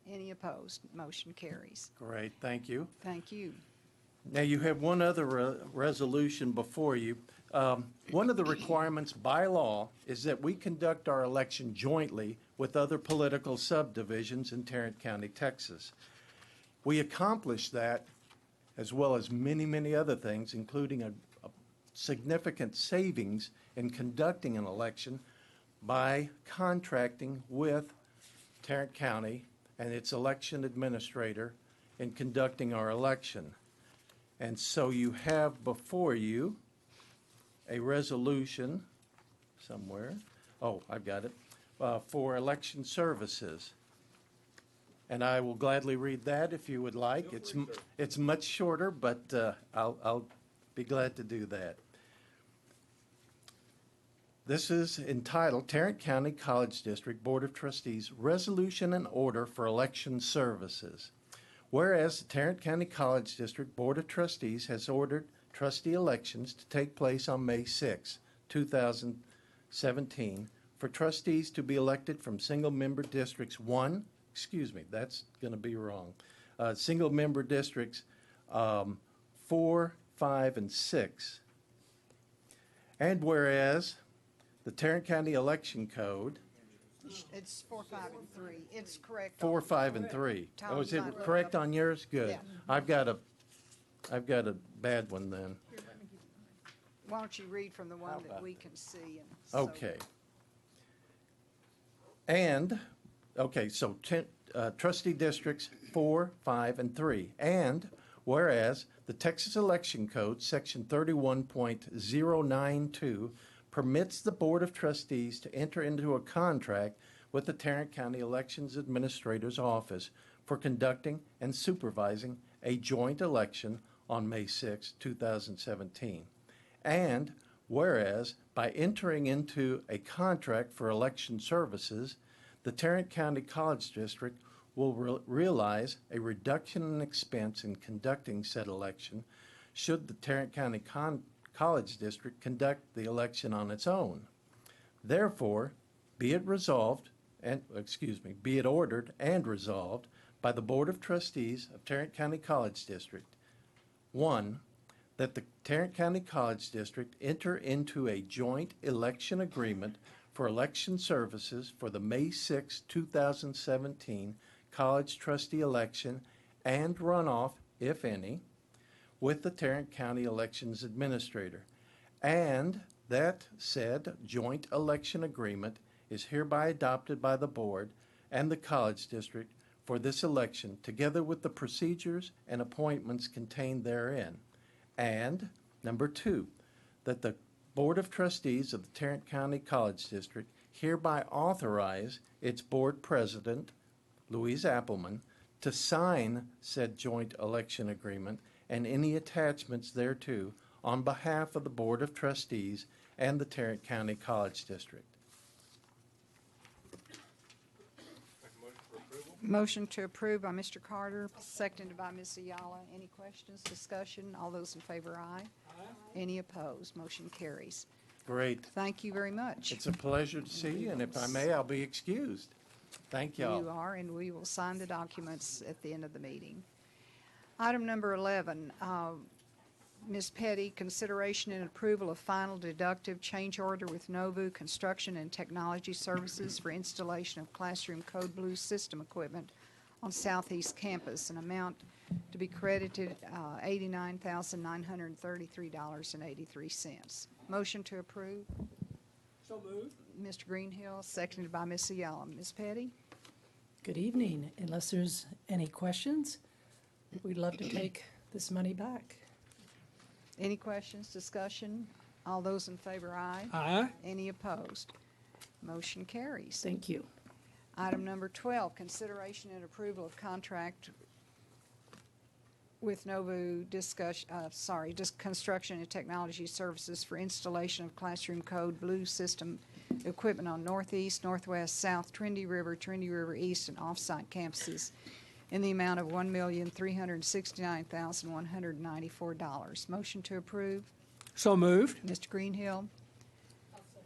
Any opposed? Motion carries. Great, thank you. Thank you. Now, you have one other resolution before you. One of the requirements by law is that we conduct our election jointly with other political subdivisions in Tarrant County, Texas. We accomplished that, as well as many, many other things, including a significant savings in conducting an election by contracting with Tarrant County and its election administrator in conducting our election. And so you have before you a resolution somewhere. Oh, I've got it. For election services. And I will gladly read that if you would like. It's much shorter, but I'll be glad to do that. This is entitled Tarrant County College District Board of Trustees Resolution and Order for Election Services. Whereas the Tarrant County College District Board of Trustees has ordered trustee elections to take place on May 6, 2017 for trustees to be elected from single-member districts 1, that's going to be wrong, single-member districts 4, 5, and 6. And whereas the Tarrant County Election Code, It's 4, 5, and 3. It's correct. 4, 5, and 3. Oh, is it Tom's not- correct on yours? Good. Yeah. I've got a bad one then. Why don't you read from the one that we can see? And so- Okay. And, okay, so trustee districts 4, 5, and 3. And whereas the Texas Election Code, Section 31.092, permits the Board of Trustees to enter into a contract with the Tarrant County Elections Administrator's Office for conducting and supervising a joint election on May 6, 2017. And whereas by entering into a contract for election services, the Tarrant County College District will realize a reduction in expense in conducting said election should the Tarrant County College District conduct the election on its own. Therefore, be it ordered and resolved by the Board of Trustees of Tarrant County College District. 1, that the Tarrant County College District enter into a joint election agreement for election services for the May 6, 2017 college trustee election and runoff, if any, with the Tarrant County Elections Administrator, and that said joint election agreement is hereby adopted by the Board and the College District for this election, together with the procedures and appointments contained therein. And, number 2, that the Board of Trustees of the Tarrant County College District hereby authorize its Board President, Louise Appleman, to sign said joint election agreement and any attachments thereto on behalf of the Board of Trustees and the Tarrant County College District. Motion to approve by Mr. Carter, seconded by Ms. Ayala. Any questions, discussion? All those in favor, aye. Any opposed? Motion carries. Great. Thank you very much. It's a pleasure to see you, and if I may, I'll be excused. Thank y'all. You are, and we will sign the documents at the end of the meeting. Item number 11, Ms. Petty, consideration and approval of final deductive change order with Nouveau Construction and Technology Services for installation of classroom code blue system equipment on Southeast Campus, an amount to be credited $89,933.83. Motion to approve. So moved. Mr. Greenhill, seconded by Ms. Ayala. Ms. Petty? Good evening. Unless there's any questions, we'd love to take this money back. Any questions, discussion? All those in favor, aye. Aye. Any opposed? Motion carries. Thank you. Item number 12, consideration and approval of contract with Nouveau Construction and Technology Services for installation of classroom code blue system equipment on Northeast, Northwest, South, Trinity River East, and Offsite campuses in the amount of $1,369,194. Motion to approve. So moved. Mr. Greenhill,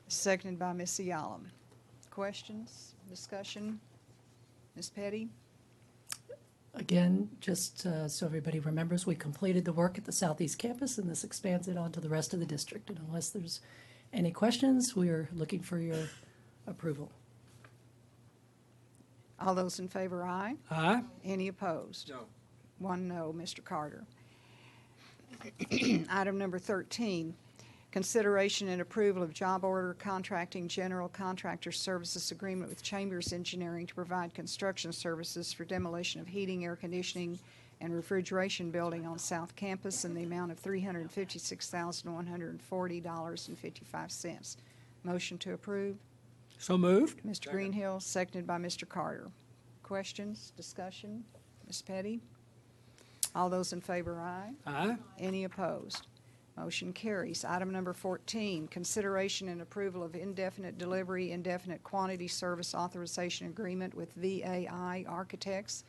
seconded by Ms. Ayala. Questions, discussion? Ms. Petty? Again, just so everybody remembers, we completed the work at the Southeast Campus, and this expands it onto the rest of the district. And unless there's any questions, we are looking for your approval. All those in favor, aye. Aye. Any opposed? No. One no, Mr. Carter. Item number 13, consideration and approval of job order contracting general contractor services agreement with Chambers Engineering to provide construction services for demolition of heating, air conditioning, and refrigeration building on South Campus in the amount of $356,140.55. Motion to approve. So moved. Mr. Greenhill, seconded by Mr. Carter. Questions, discussion? Ms. Petty? All those in favor, aye. Aye. Any opposed? Motion carries. Item number 14, consideration and approval of indefinite delivery, indefinite quantity service authorization agreement with VAI Architects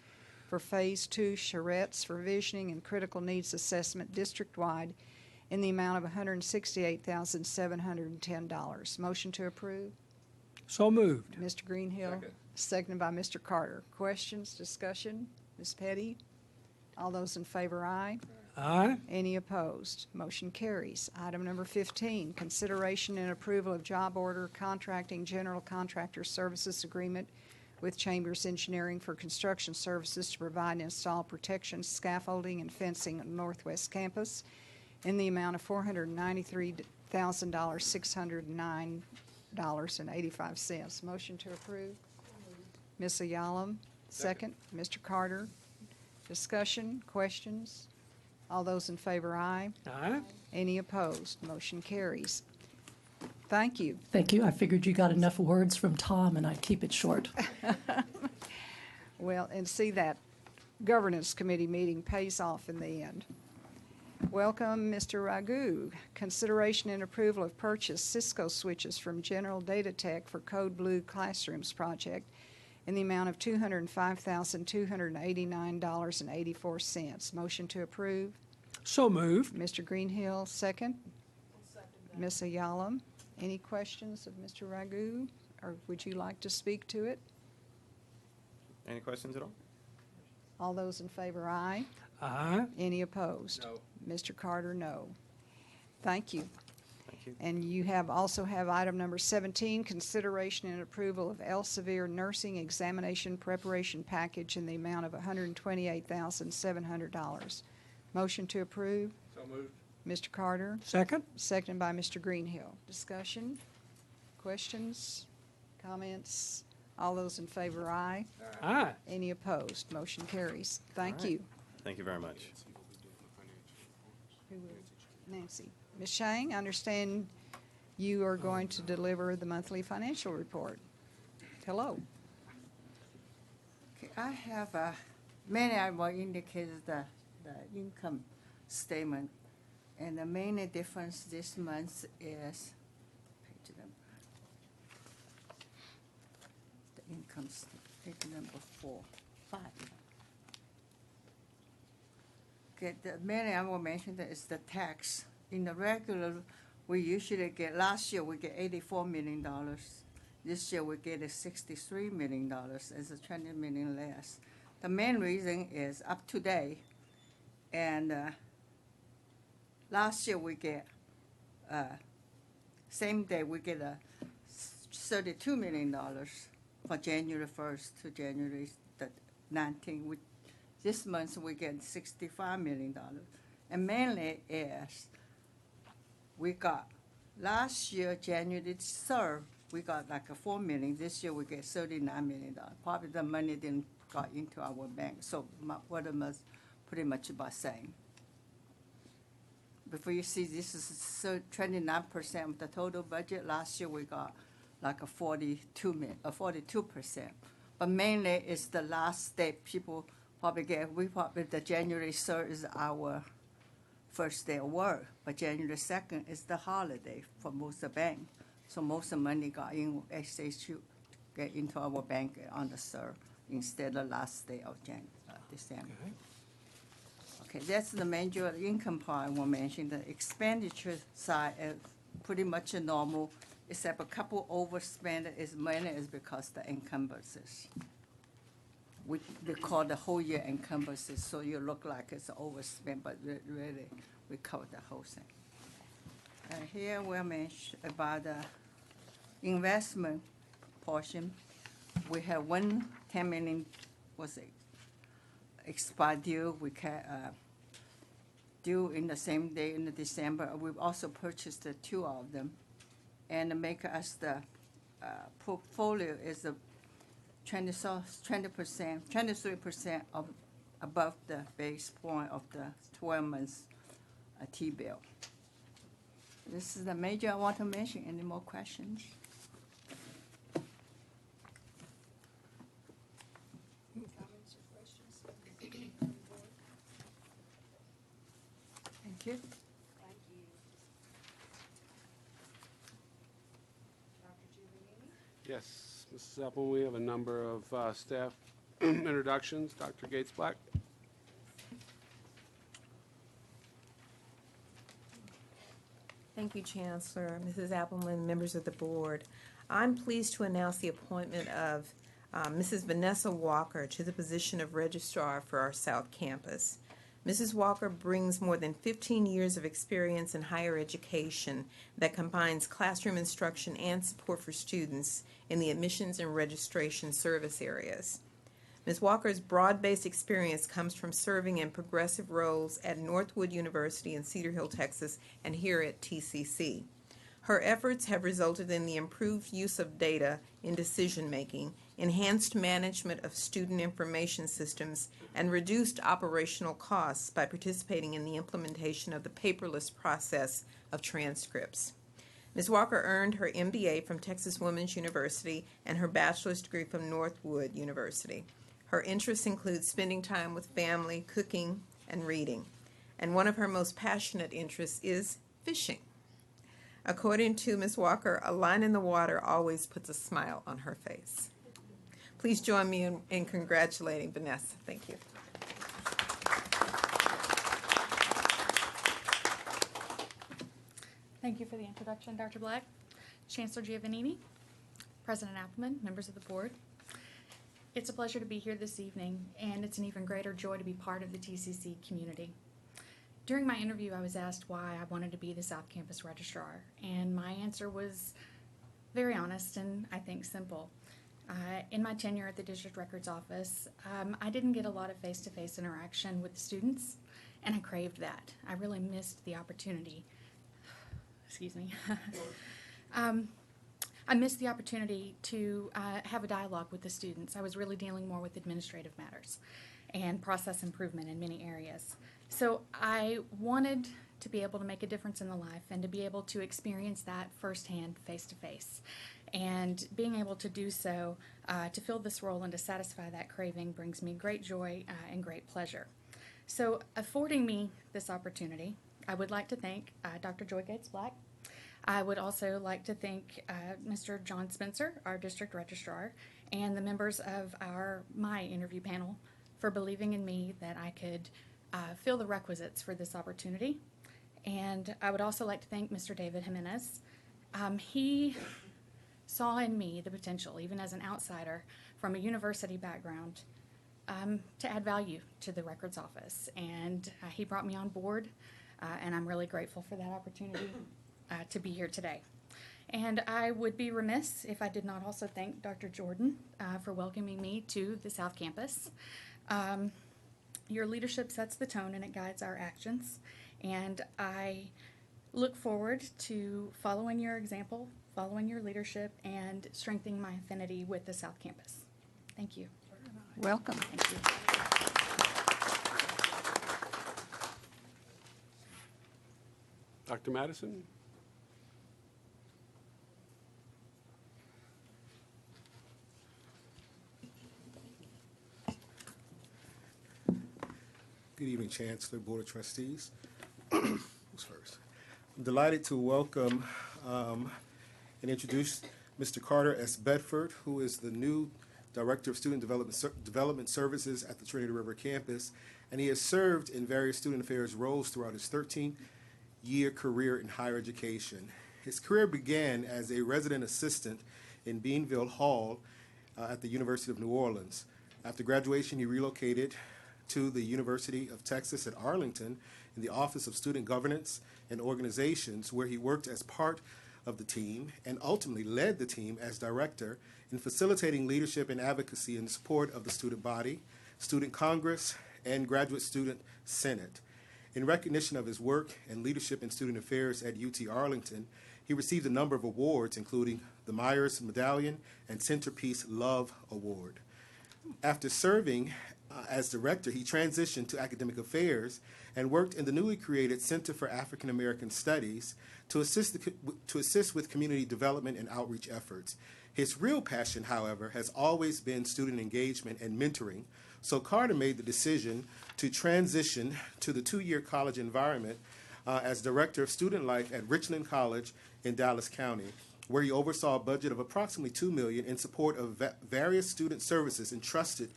for Phase 2 Charrettes for visioning and critical needs assessment district-wide in the amount of $168,710. Motion to approve. So moved. Mr. Greenhill, Second. seconded by Mr. Carter. Questions, discussion? Ms. Petty? All those in favor, aye. Aye. Any opposed? Motion carries. Item number 15, consideration and approval of job order contracting general contractor services agreement with Chambers Engineering for construction services to provide and install protection, scaffolding, and fencing on Northwest Campus in the amount of $493,609.85. Motion to approve. Ms. Ayala, second. Mr. Carter. Discussion, questions? All those in favor, aye. Aye. Any opposed? Motion carries. Thank you. Thank you. I figured you got enough words from Tom, and I'd keep it short. Well, and see that governance committee meeting pays off in the end. Welcome, Mr. Ragu. Consideration and approval of purchase Cisco switches from General Datatech for Code Blue Classrooms project in the amount of $205,289.84. Motion to approve. So moved. Mr. Greenhill, second. Ms. Ayala, any questions of Mr. Ragu, or would you like to speak to it? Any questions at all? All those in favor, aye. Aye. Any opposed? No. Mr. Carter, no. Thank you. Thank you. And you also have item number 17, consideration and approval of Elsevier nursing examination preparation package in the amount of $128,700. Motion to approve. So moved. Mr. Carter, Second. seconded by Mr. Greenhill. Discussion? Questions? Comments? All those in favor, aye. Aye. Any opposed? Motion carries. Thank All right. you. Thank you very much. Who will? Nancy. Ms. Shang, I understand you are going to deliver the monthly financial report. Hello. Okay, I have many I will indicate the income statement. And the main difference this month is, page number, the income, page number 5. Okay, the mainly I will mention that is the tax. In the regular, we usually get, last year we get $84 million. This year we get $63 million, it's a $20 million less. The main reason is up to date, and last year we get, same day we get $32 million for January 1st to January the 19th. This month we get $65 million. And mainly is we got, last year, January 3rd, we got like a $4 million. This year we get $39 million. Probably the money didn't got into our bank, so what it was pretty much about same. Before you see, this is 29% of the total budget. Last year we got like a 42%. But mainly it's the last day people probably get, the January 3rd is our first day of work, but January 2nd is the holiday for most of the bank. So most of the money got in, actually should get into our bank on the 3rd instead of last day of December. Okay, that's the major income part I will mention. The expenditure side is pretty much normal, except a couple overspend is mainly is because the encumbrances. They call the whole year encumbrances, so you look like it's overspent, but really we cover the whole thing. Here we'll mention about the investment portion. We have $10 million was expired due. We can due in the same day in December. We've also purchased two of them, and make us the portfolio is 23% of above the base point of the 12 months T-bill. This is the major I want to mention. Any more questions? Thank you. Yes, Mrs. Appel, we have a number of staff introductions. Dr. Gates-Black. Thank you, Chancellor, Mrs. Appleman, members of the board. I'm pleased to announce the appointment of Mrs. Vanessa Walker to the position of Registrar for our South Campus. Mrs. Walker brings more than 15 years of experience in higher education that combines classroom instruction and support for students in the admissions and registration service areas. Ms. Walker's broad-based experience comes from serving in progressive roles at Northwood University in Cedar Hill, Texas, and here at TCC. Her efforts have resulted in the improved use of data in decision-making, enhanced management of student information systems, and reduced operational costs by participating in the implementation of the paperless process of transcripts. Ms. Walker earned her MBA from Texas Women's University and her bachelor's degree from Northwood University. Her interests include spending time with family, cooking, and reading. And one of her most passionate interests is fishing. According to Ms. Walker, a line in the water always puts a smile on her face. Please join me in congratulating Vanessa. Thank you. Thank you for the introduction, Dr. Black. Chancellor Giovannini, President Appleman, members of the board. It's a pleasure to be here this evening, and it's an even greater joy to be part of the TCC community. During my interview, I was asked why I wanted to be the South Campus Registrar, and my answer was very honest and I think simple. In my tenure at the District Records Office, I didn't get a lot of face-to-face interaction with the students, and I craved that. I really missed the opportunity. Excuse me. I missed the opportunity to have a dialogue with the students. I was really dealing more with administrative matters and process improvement in many areas. So I wanted to be able to make a difference in the life and to be able to experience that firsthand, face-to-face. And being able to do so, to fill this role and to satisfy that craving brings me great joy and great pleasure. So affording me this opportunity, I would like to thank Dr. Joy Gates Black. I would also like to thank Mr. John Spencer, our district registrar, and the members of my interview panel for believing in me that I could fill the requisites for this opportunity. And I would also like to thank Mr. David Jimenez. He saw in me the potential, even as an outsider from a university background, to add value to the records office. And he brought me on board, and I'm really grateful for that opportunity to be here today. And I would be remiss if I did not also thank Dr. Jordan for welcoming me to the South Campus. Your leadership sets the tone and it guides our actions. And I look forward to following your example, following your leadership, and strengthening my affinity with the South Campus. Thank you. Welcome. Thank you. Dr. Madison? Good evening, Chancellor, Board of Trustees. Who's first? I'm delighted to welcome and introduce Mr. Carter S. Bedford, who is the new Director of Student Development Services at the Trinity River campus, and he has served in various student affairs roles throughout his 13-year career in higher education. His career began as a resident assistant in Beanville Hall at the University of New Orleans. After graduation, he relocated to the University of Texas at Arlington in the Office of Student Governance and Organizations, where he worked as part of the team and ultimately led the team as director in facilitating leadership and advocacy in support of the student body, Student Congress, and Graduate Student Senate. In recognition of his work and leadership in student affairs at UT Arlington, he received a number of awards, including the Myers Medallion and Centerpiece Love Award. After serving as director, he transitioned to academic affairs and worked in the newly created Center for African American Studies to assist with community development and outreach efforts. His real passion, however, has always been student engagement and mentoring, so Carter made the decision to transition to the two-year college environment as Director of Student Life at Richland College in Dallas County, where he oversaw a budget of approximately $2 million in support of various student services entrusted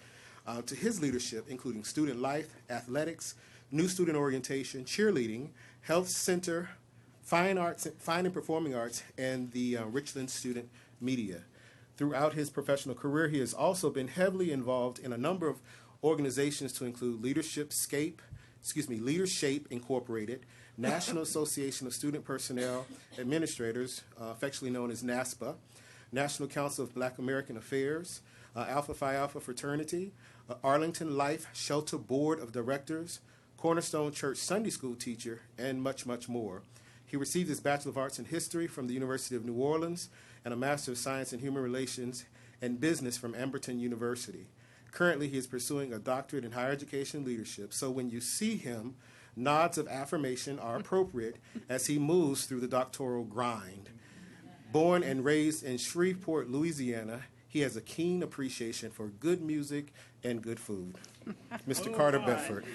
to his leadership, including student life, athletics, new student orientation, cheerleading, health center, fine and performing arts, and the Richland student media. Throughout his professional career, he has also been heavily involved in a number of organizations to include Leadership Incorporated, National Association of Student Personnel Administrators, affectionately known as NASPA, National Council of Black American Affairs, Alpha Phi Alpha Fraternity, Arlington Life Shelter Board of Directors, Cornerstone Church Sunday School teacher, and much, much more. He received his Bachelor of Arts in History from the University of New Orleans and a Master of Science in Human Relations and Business from Amberton University. Currently, he is pursuing a doctorate in higher education leadership, so when you see him, nods of affirmation are appropriate as he moves through the doctoral grind. Born and raised in Shreveport, Louisiana, he has a keen appreciation for good music and good food. Mr. Carter Bedford.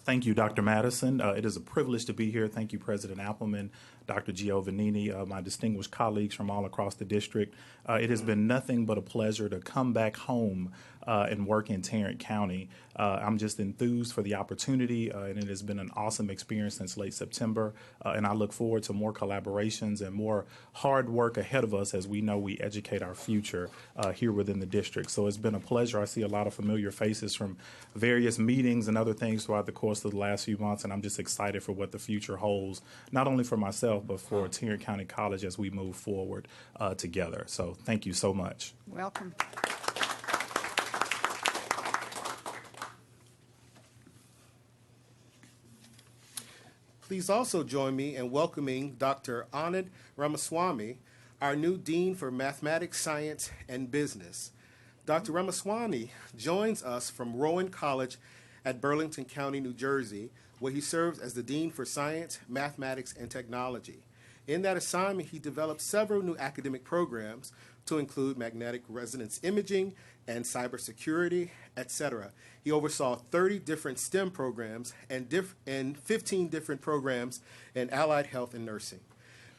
Thank you, Dr. Madison. It is a privilege to be here. Thank you, President Appleman, Dr. Giovannini, my distinguished colleagues from all across the district. It has been nothing but a pleasure to come back home and work in Tarrant County. I'm just enthused for the opportunity, and it has been an awesome experience since late September, and I look forward to more collaborations and more hard work ahead of us as we know we educate our future here within the district. So it's been a pleasure. I see a lot of familiar faces from various meetings and other things throughout the course of the last few months, and I'm just excited for what the future holds, not only for myself, but for Tarrant County College as we move forward together. So thank you so much. Welcome. Please also join me in welcoming Dr. Anand Ramaswamy, our new Dean for Mathematics, Science, and Business. Dr. Ramaswamy joins us from Rowan College at Burlington County, New Jersey, where he serves as the Dean for Science, Mathematics, and Technology. In that assignment, he developed several new academic programs to include magnetic resonance imaging and cybersecurity, etc. He oversaw 30 different STEM programs and 15 different programs in allied health and nursing.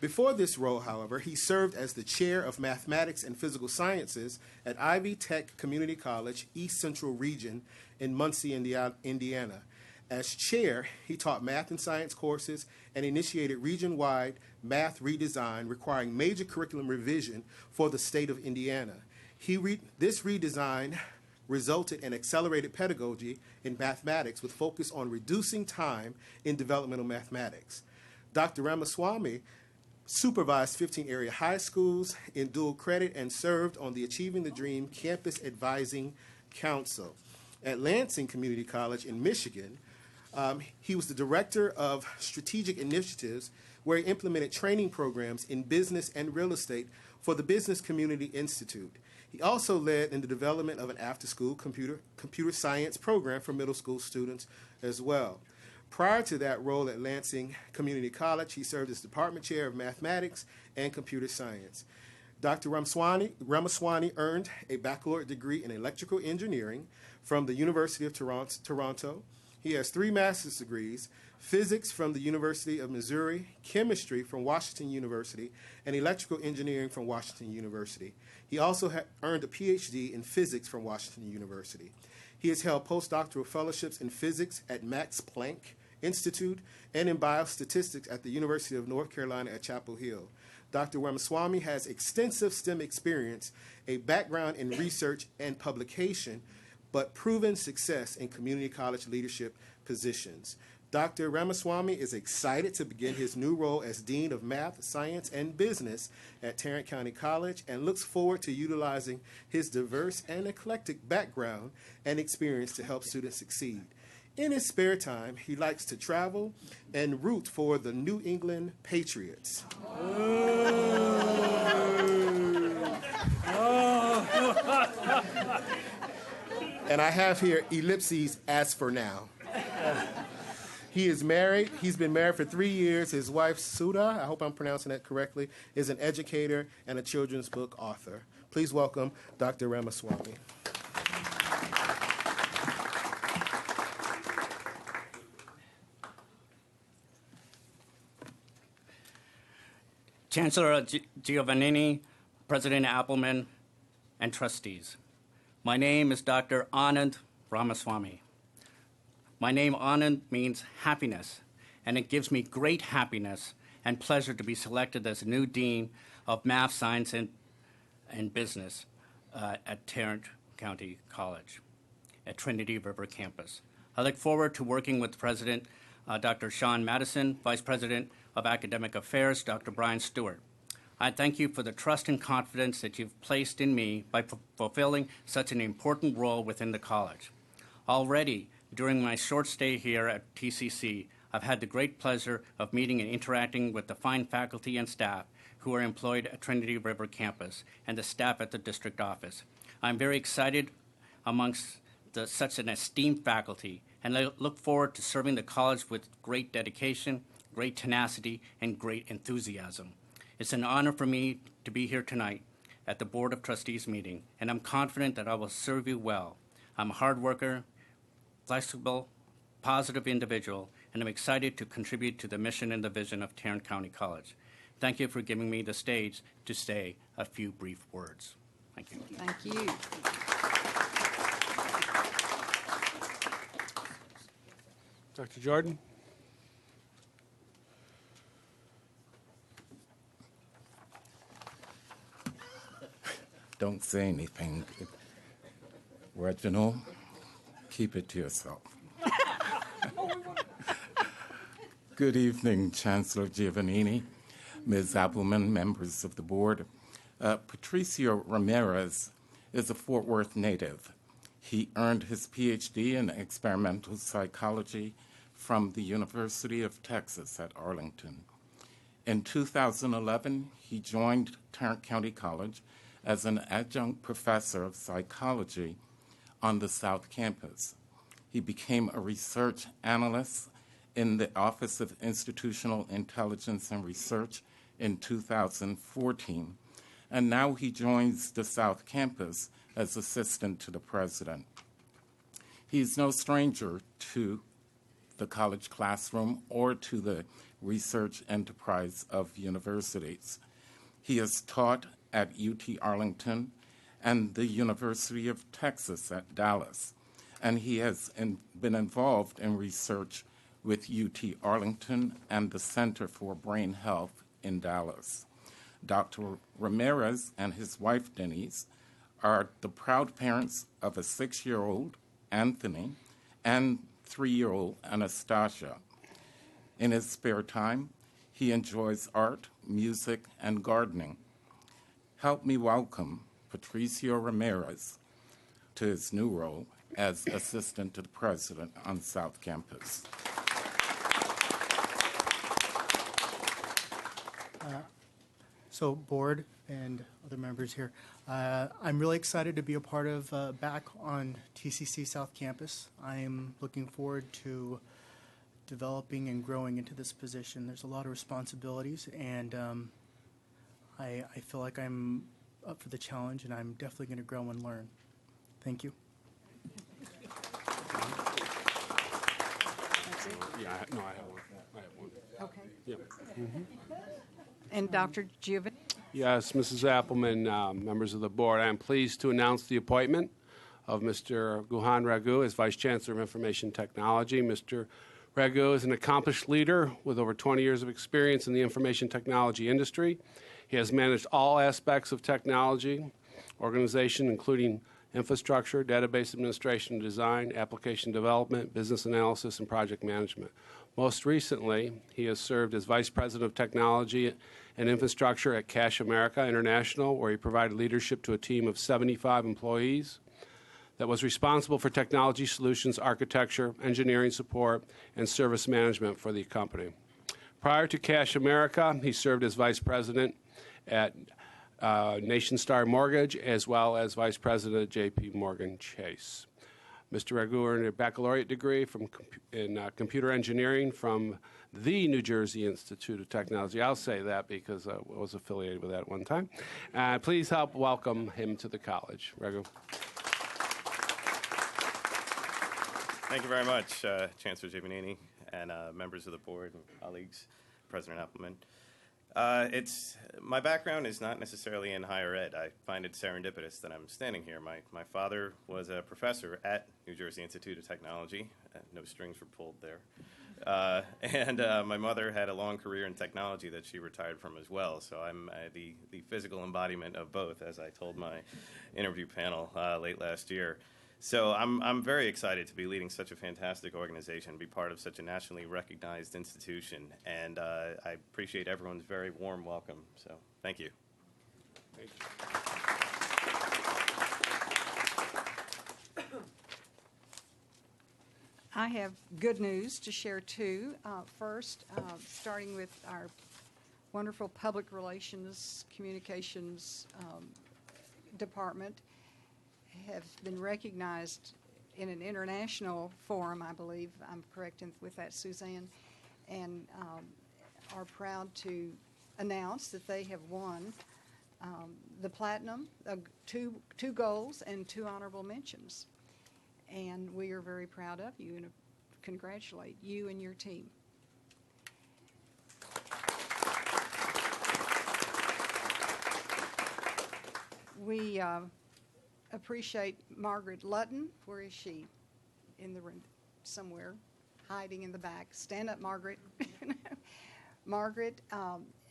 Before this role, however, he served as the chair of mathematics and physical sciences at Ivy Tech Community College, East Central Region in Muncie, Indiana. As chair, he taught math and science courses and initiated region-wide math redesign requiring major curriculum revision for the state of Indiana. This redesign resulted in accelerated pedagogy in mathematics with focus on reducing time in developmental mathematics. Dr. Ramaswamy supervised 15 area high schools in dual credit and served on the Achieving the Dream Campus Advising Council. At Lansing Community College in Michigan, he was the director of strategic initiatives where he implemented training programs in business and real estate for the Business Community Institute. He also led in the development of an after-school computer science program for middle school students as well. Prior to that role at Lansing Community College, he served as department chair of mathematics and computer science. Dr. Ramaswamy earned a baccalaureate degree in electrical engineering from the University of Toronto. He has 3 master's degrees, physics from the University of Missouri, chemistry from Washington University, and electrical engineering from Washington University. He also earned a PhD in physics from Washington University. He has held postdoctoral fellowships in physics at Max Planck Institute and in biostatistics at the University of North Carolina at Chapel Hill. Dr. Ramaswamy has extensive STEM experience, a background in research and publication, but proven success in community college leadership positions. Dr. Ramaswamy is excited to begin his new role as Dean of Math, Science, and Business at Tarrant County College and looks forward to utilizing his diverse and eclectic background and experience to help students succeed. In his spare time, he likes to travel and root for the New England Patriots. And I have here ellipses as for now. He is married. He's been married for 3 years. His wife, Sudha, I hope I'm pronouncing that correctly, is an educator and a children's book author. Please welcome Dr. Ramaswamy. Chancellor Giovannini, President Appleman, and trustees. My name is Dr. Anand Ramaswamy. My name Anand means happiness, and it gives me great happiness and pleasure to be selected as the new Dean of Math, Science, and Business at Tarrant County College at Trinity River Campus. I look forward to working with President Dr. Sean Madison, Vice President of Academic Affairs, Dr. Brian Stewart. I thank you for the trust and confidence that you've placed in me by fulfilling such an important role within the college. Already, during my short stay here at TCC, I've had the great pleasure of meeting and interacting with the fine faculty and staff who are employed at Trinity River Campus and the staff at the district office. I'm very excited amongst such an esteemed faculty, and I look forward to serving the college with great dedication, great tenacity, and great enthusiasm. It's an honor for me to be here tonight at the Board of Trustees meeting, and I'm confident that I will serve you well. I'm a hard worker, flexible, positive individual, and I'm excited to contribute to the mission and the vision of Tarrant County College. Thank you for giving me the stage to say a few brief words. Thank you. Thank you. Dr. Jordan? Don't say anything. Reginald, keep it to yourself. Good evening, Chancellor Giovannini, Ms. Appleman, members of the board. Patricio Ramirez is a Fort Worth native. He earned his PhD in experimental psychology from the University of Texas at Arlington. In 2011, he joined Tarrant County College as an adjunct professor of psychology on the South Campus. He became a research analyst in the Office of Institutional Intelligence and Research in 2014, and now he joins the South Campus as assistant to the president. He's no stranger to the college classroom or to the research enterprise of universities. He has taught at UT Arlington and the University of Texas at Dallas, and he has been involved in research with UT Arlington and the Center for Brain Health in Dallas. Dr. Ramirez and his wife, Denise, are the proud parents of a 6-year-old, Anthony, and 3-year-old, Anastasia. In his spare time, he enjoys art, music, and gardening. Help me welcome Patricio Ramirez to his new role as Assistant to the President on South Campus. So, board and other members here, I'm really excited to be a part of back on TCC South Campus. I am looking forward to developing and growing into this position. There's a lot of responsibilities, and I feel like I'm up for the challenge, and I'm definitely going to grow and learn. Thank you. Yeah, I have one. Okay. Yeah. And Dr. Giovanni? Yes, Mrs. Appleman, members of the board, I am pleased to announce the appointment of Mr. Guhan Ragu as Vice Chancellor of Information Technology. Mr. Ragu is an accomplished leader with over 20 years of experience in the information technology industry. He has managed all aspects of technology organization, including infrastructure, database administration, design, application development, business analysis, and project management. Most recently, he has served as Vice President of Technology and Infrastructure at Cash America International, where he provided leadership to a team of 75 employees that was responsible for technology solutions, architecture, engineering support, and service management for the company. Prior to Cash America, he served as Vice President at NationStar Mortgage, as well as Vice President at J.P. Morgan Chase. Mr. Ragu earned a baccalaureate degree in computer engineering from the New Jersey Institute of Technology. I'll say that because I was affiliated with that at one time. Please help welcome him to the college. Ragu. Thank you very much, Chancellor Giovannini and members of the board and colleagues, President Appleman. My background is not necessarily in higher ed. I find it serendipitous that I'm standing here. My father was a professor at New Jersey Institute of Technology. No strings were pulled there. And my mother had a long career in technology that she retired from as well. So I'm the physical embodiment of both, as I told my interview panel late last year. So I'm very excited to be leading such a fantastic organization, be part of such a nationally recognized institution, and I appreciate everyone's very warm welcome. So thank you. Thank you. I have good news to share too. First, starting with our wonderful public relations communications department, have been recognized in an international forum, I believe. I'm correct with that, Suzanne, and are proud to announce that they have won the platinum, two golds and 2 honorable mentions. And we are very proud of you and congratulate you and your team. We appreciate Margaret Lutton. Where is she? In the room somewhere, hiding in the back. Stand up, Margaret. Margaret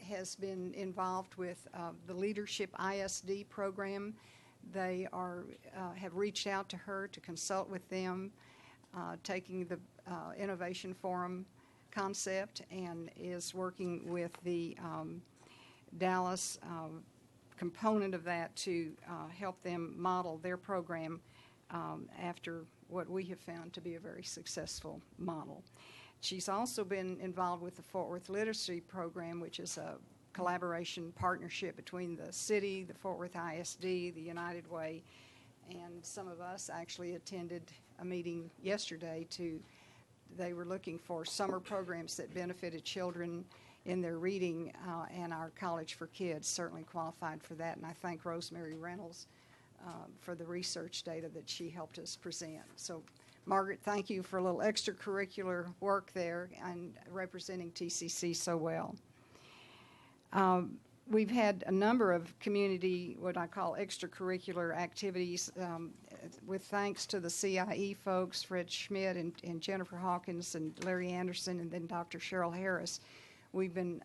has been involved with the Leadership ISD program. They have reached out to her to consult with them, taking the Innovation Forum concept, and is working with the Dallas component of that to help them model their program after what we have found to be a very successful model. She's also been involved with the Fort Worth Literacy Program, which is a collaboration partnership between the city, the Fort Worth ISD, the United Way, and some of us actually attended a meeting yesterday they were looking for summer programs that benefited children in their reading, and our College for Kids certainly qualified for that. And I thank Rosemary Reynolds for the research data that she helped us present. So, Margaret, thank you for a little extracurricular work there and representing TCC so well. We've had a number of community, what I call extracurricular activities, with thanks to the CIE folks, Fred Schmidt and Jennifer Hawkins and Larry Anderson, and then Dr. Cheryl Harris. We've been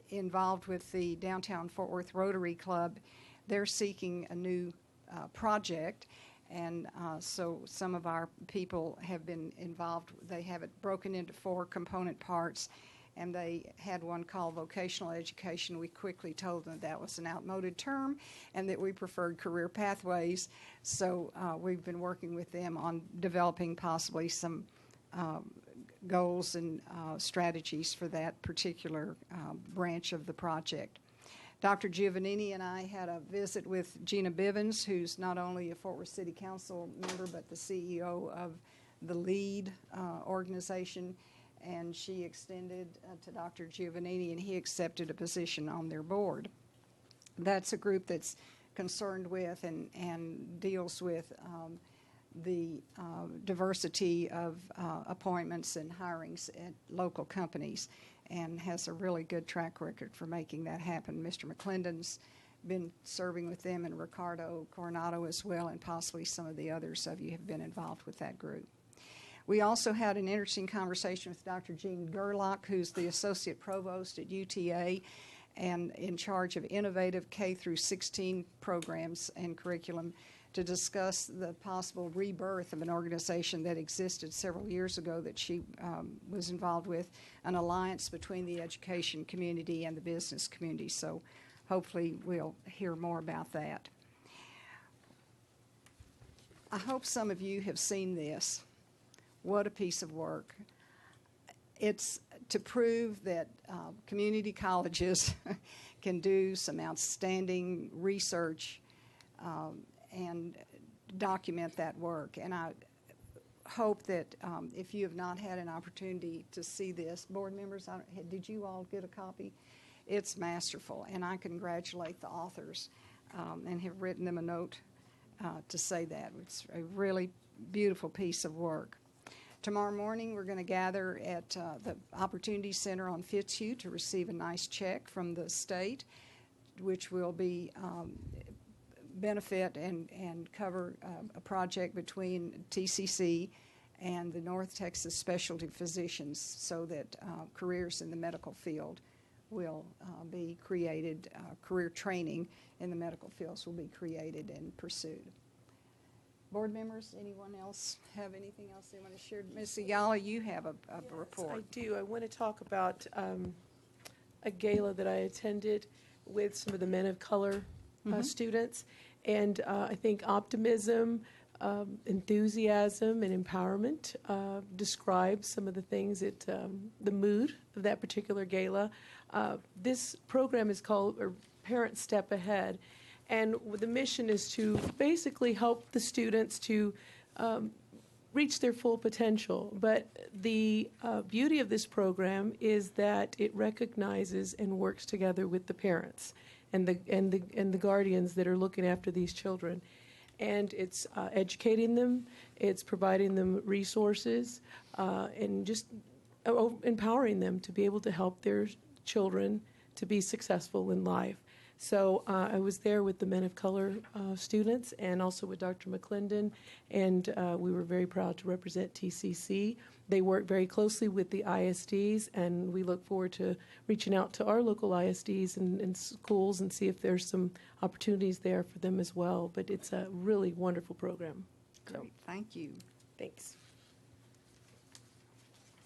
involved with the Downtown Fort Worth Rotary Club. They're seeking a new project, and so some of our people have been involved. They have it broken into 4 component parts, and they had one called vocational education. We quickly told them that was an outmoded term and that we preferred career pathways. So we've been working with them on developing possibly some goals and strategies for that particular branch of the project. Dr. Giovannini and I had a visit with Gina Bivens, who's not only a Fort Worth City Council member, but the CEO of the LEAD organization, and she extended to Dr. Giovannini, and he accepted a position on their board. That's a group that's concerned with and deals with the diversity of appointments and hirings at local companies, and has a really good track record for making that happen. Mr. McClendon's been serving with them, and Ricardo Coronado as well, and possibly some of the others of you have been involved with that group. We also had an interesting conversation with Dr. Jean Gerlach, who's the Associate Provost at UTA and in charge of innovative K through 16 programs and curriculum, to discuss the possible rebirth of an organization that existed several years ago that she was involved with, an alliance between the education community and the business community. So hopefully we'll hear more about that. I hope some of you have seen this. What a piece of work. It's to prove that community colleges can do some outstanding research and document that work. And I hope that if you have not had an opportunity to see this, board members, did you all get a copy? It's masterful, and I congratulate the authors and have written them a note to say that. It's a really beautiful piece of work. Tomorrow morning, we're going to gather at the Opportunity Center on Fitzhugh to receive a nice check from the state, which will be benefit and cover a project between TCC and the North Texas Specialty Physicians, so that careers in the medical field will be created, career training in the medical fields will be created and pursued. Board members, anyone else have anything else they want to share? Ms. Ayala, you have a report. I do. I want to talk about a gala that I attended with some of the men of color students. And I think optimism, enthusiasm, and empowerment describe some of the things that the mood of that particular gala. This program is called Parent Step Ahead. And the mission is to basically help the students to reach their full potential. But the beauty of this program is that it recognizes and works together with the parents and the guardians that are looking after these children. And it's educating them, it's providing them resources, and just empowering them to be able to help their children to be successful in life. So I was there with the men of color students and also with Dr. McClendon, and we were very proud to represent TCC. They work very closely with the ISDs, and we look forward to reaching out to our local ISDs and schools and see if there's some opportunities there for them as well. But it's a really wonderful program. Great. Thank you. Thanks.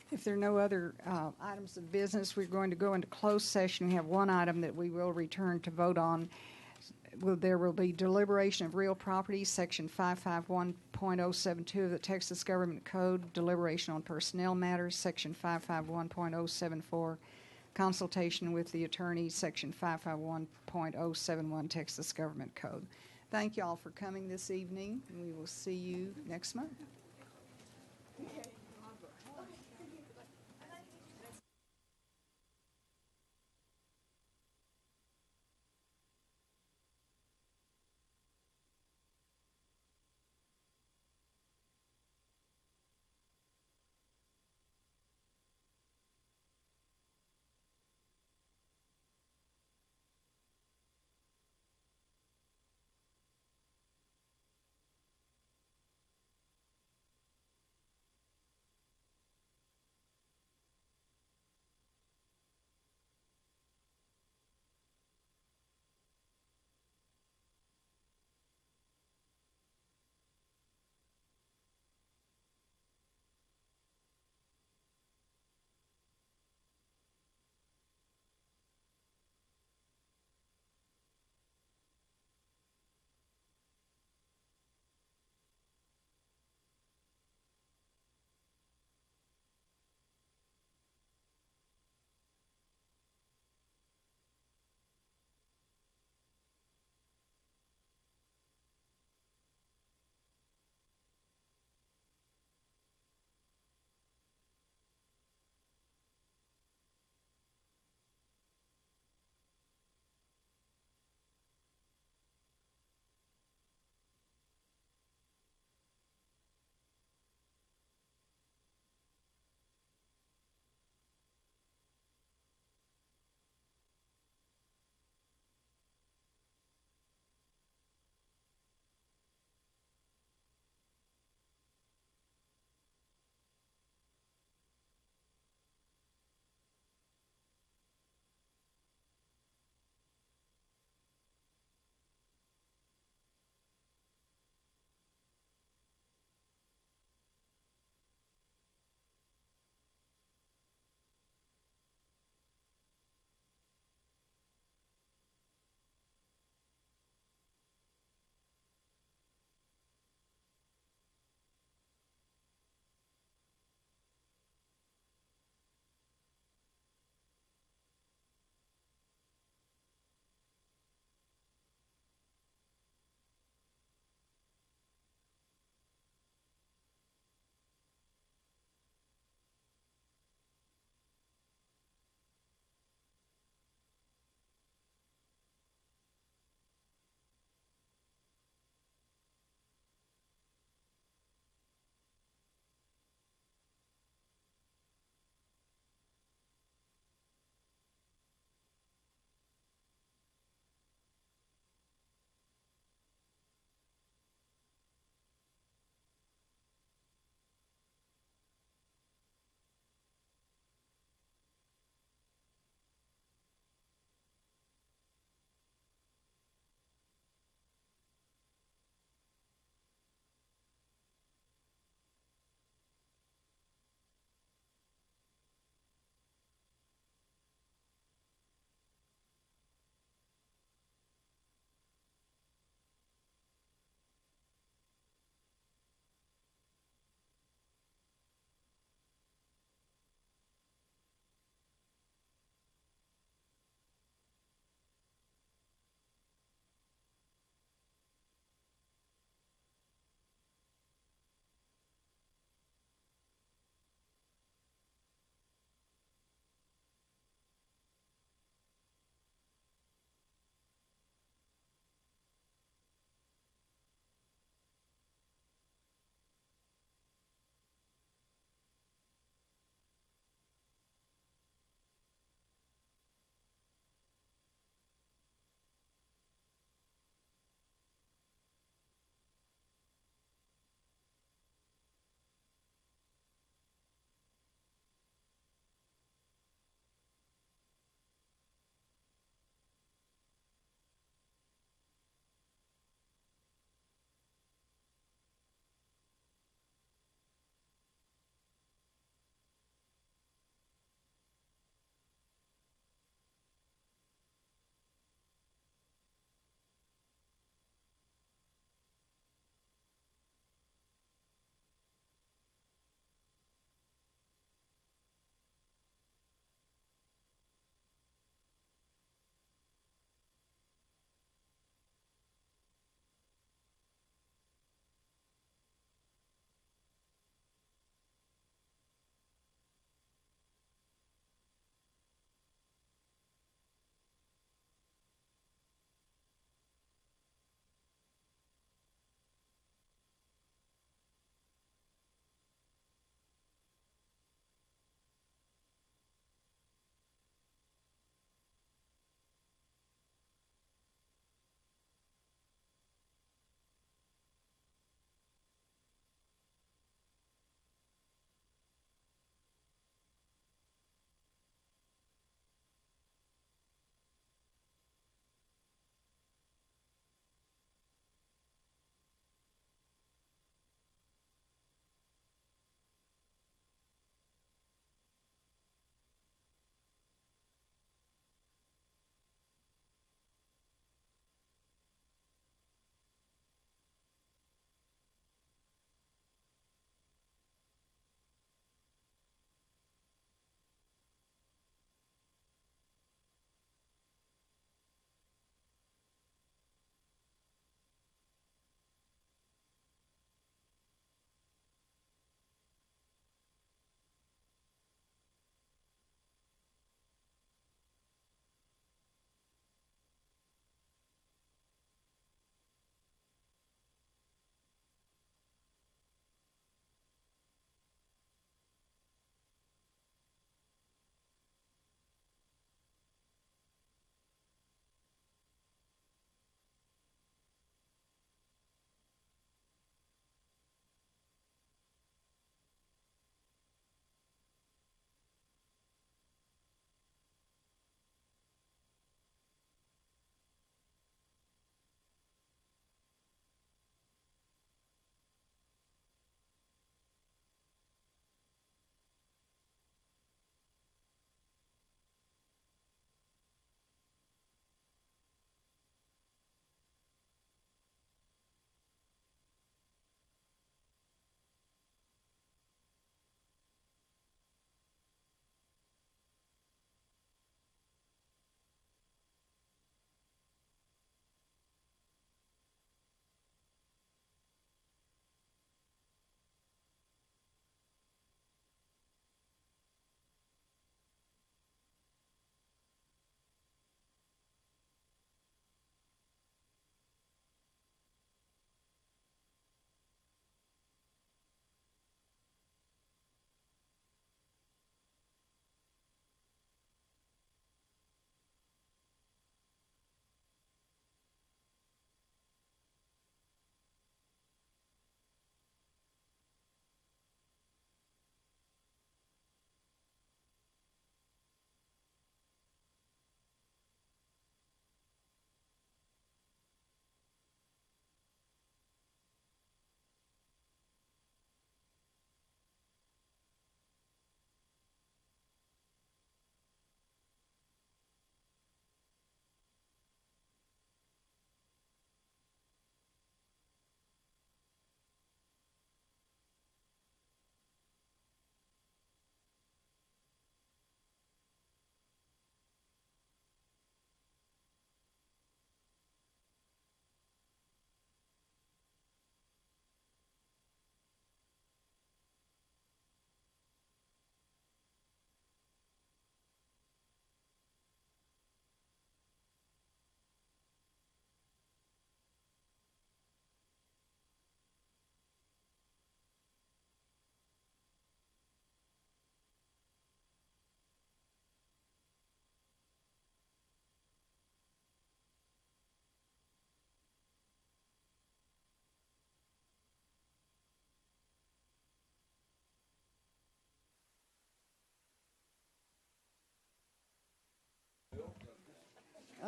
If there are no other items of business, we're going to go into closed session. We have one item that we will return to vote on. There will be deliberation of real property, Section 551.072 of the Texas Government Code, deliberation on personnel matters, Section 551.074, consultation with the attorney, Section 551.071 Texas Government Code. Thank you all for coming this evening, and we will see you next month.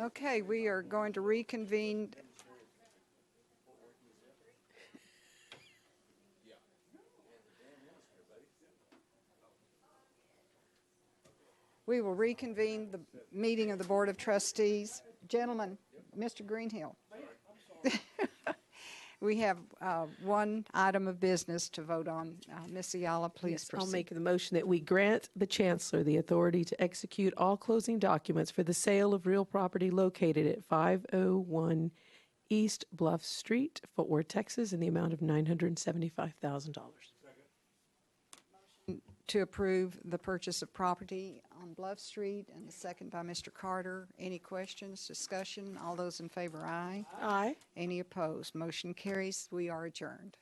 Okay, we are going to reconvene. We will reconvene the meeting of the Board of Trustees. Gentlemen, Mr. Greenhill. We have one item of business to vote on. Ms. Ayala, please Yes, proceed. I'll make the motion that we grant the Chancellor the authority to execute all closing documents for the sale of real property located at 501 East Bluff Street, Fort Worth, Texas, in the amount of $975,000. To approve the purchase of property on Bluff Street, and the second by Mr. Carter. Any questions, discussion? All those in favor, aye. Aye. Any opposed? Motion carries. We are adjourned.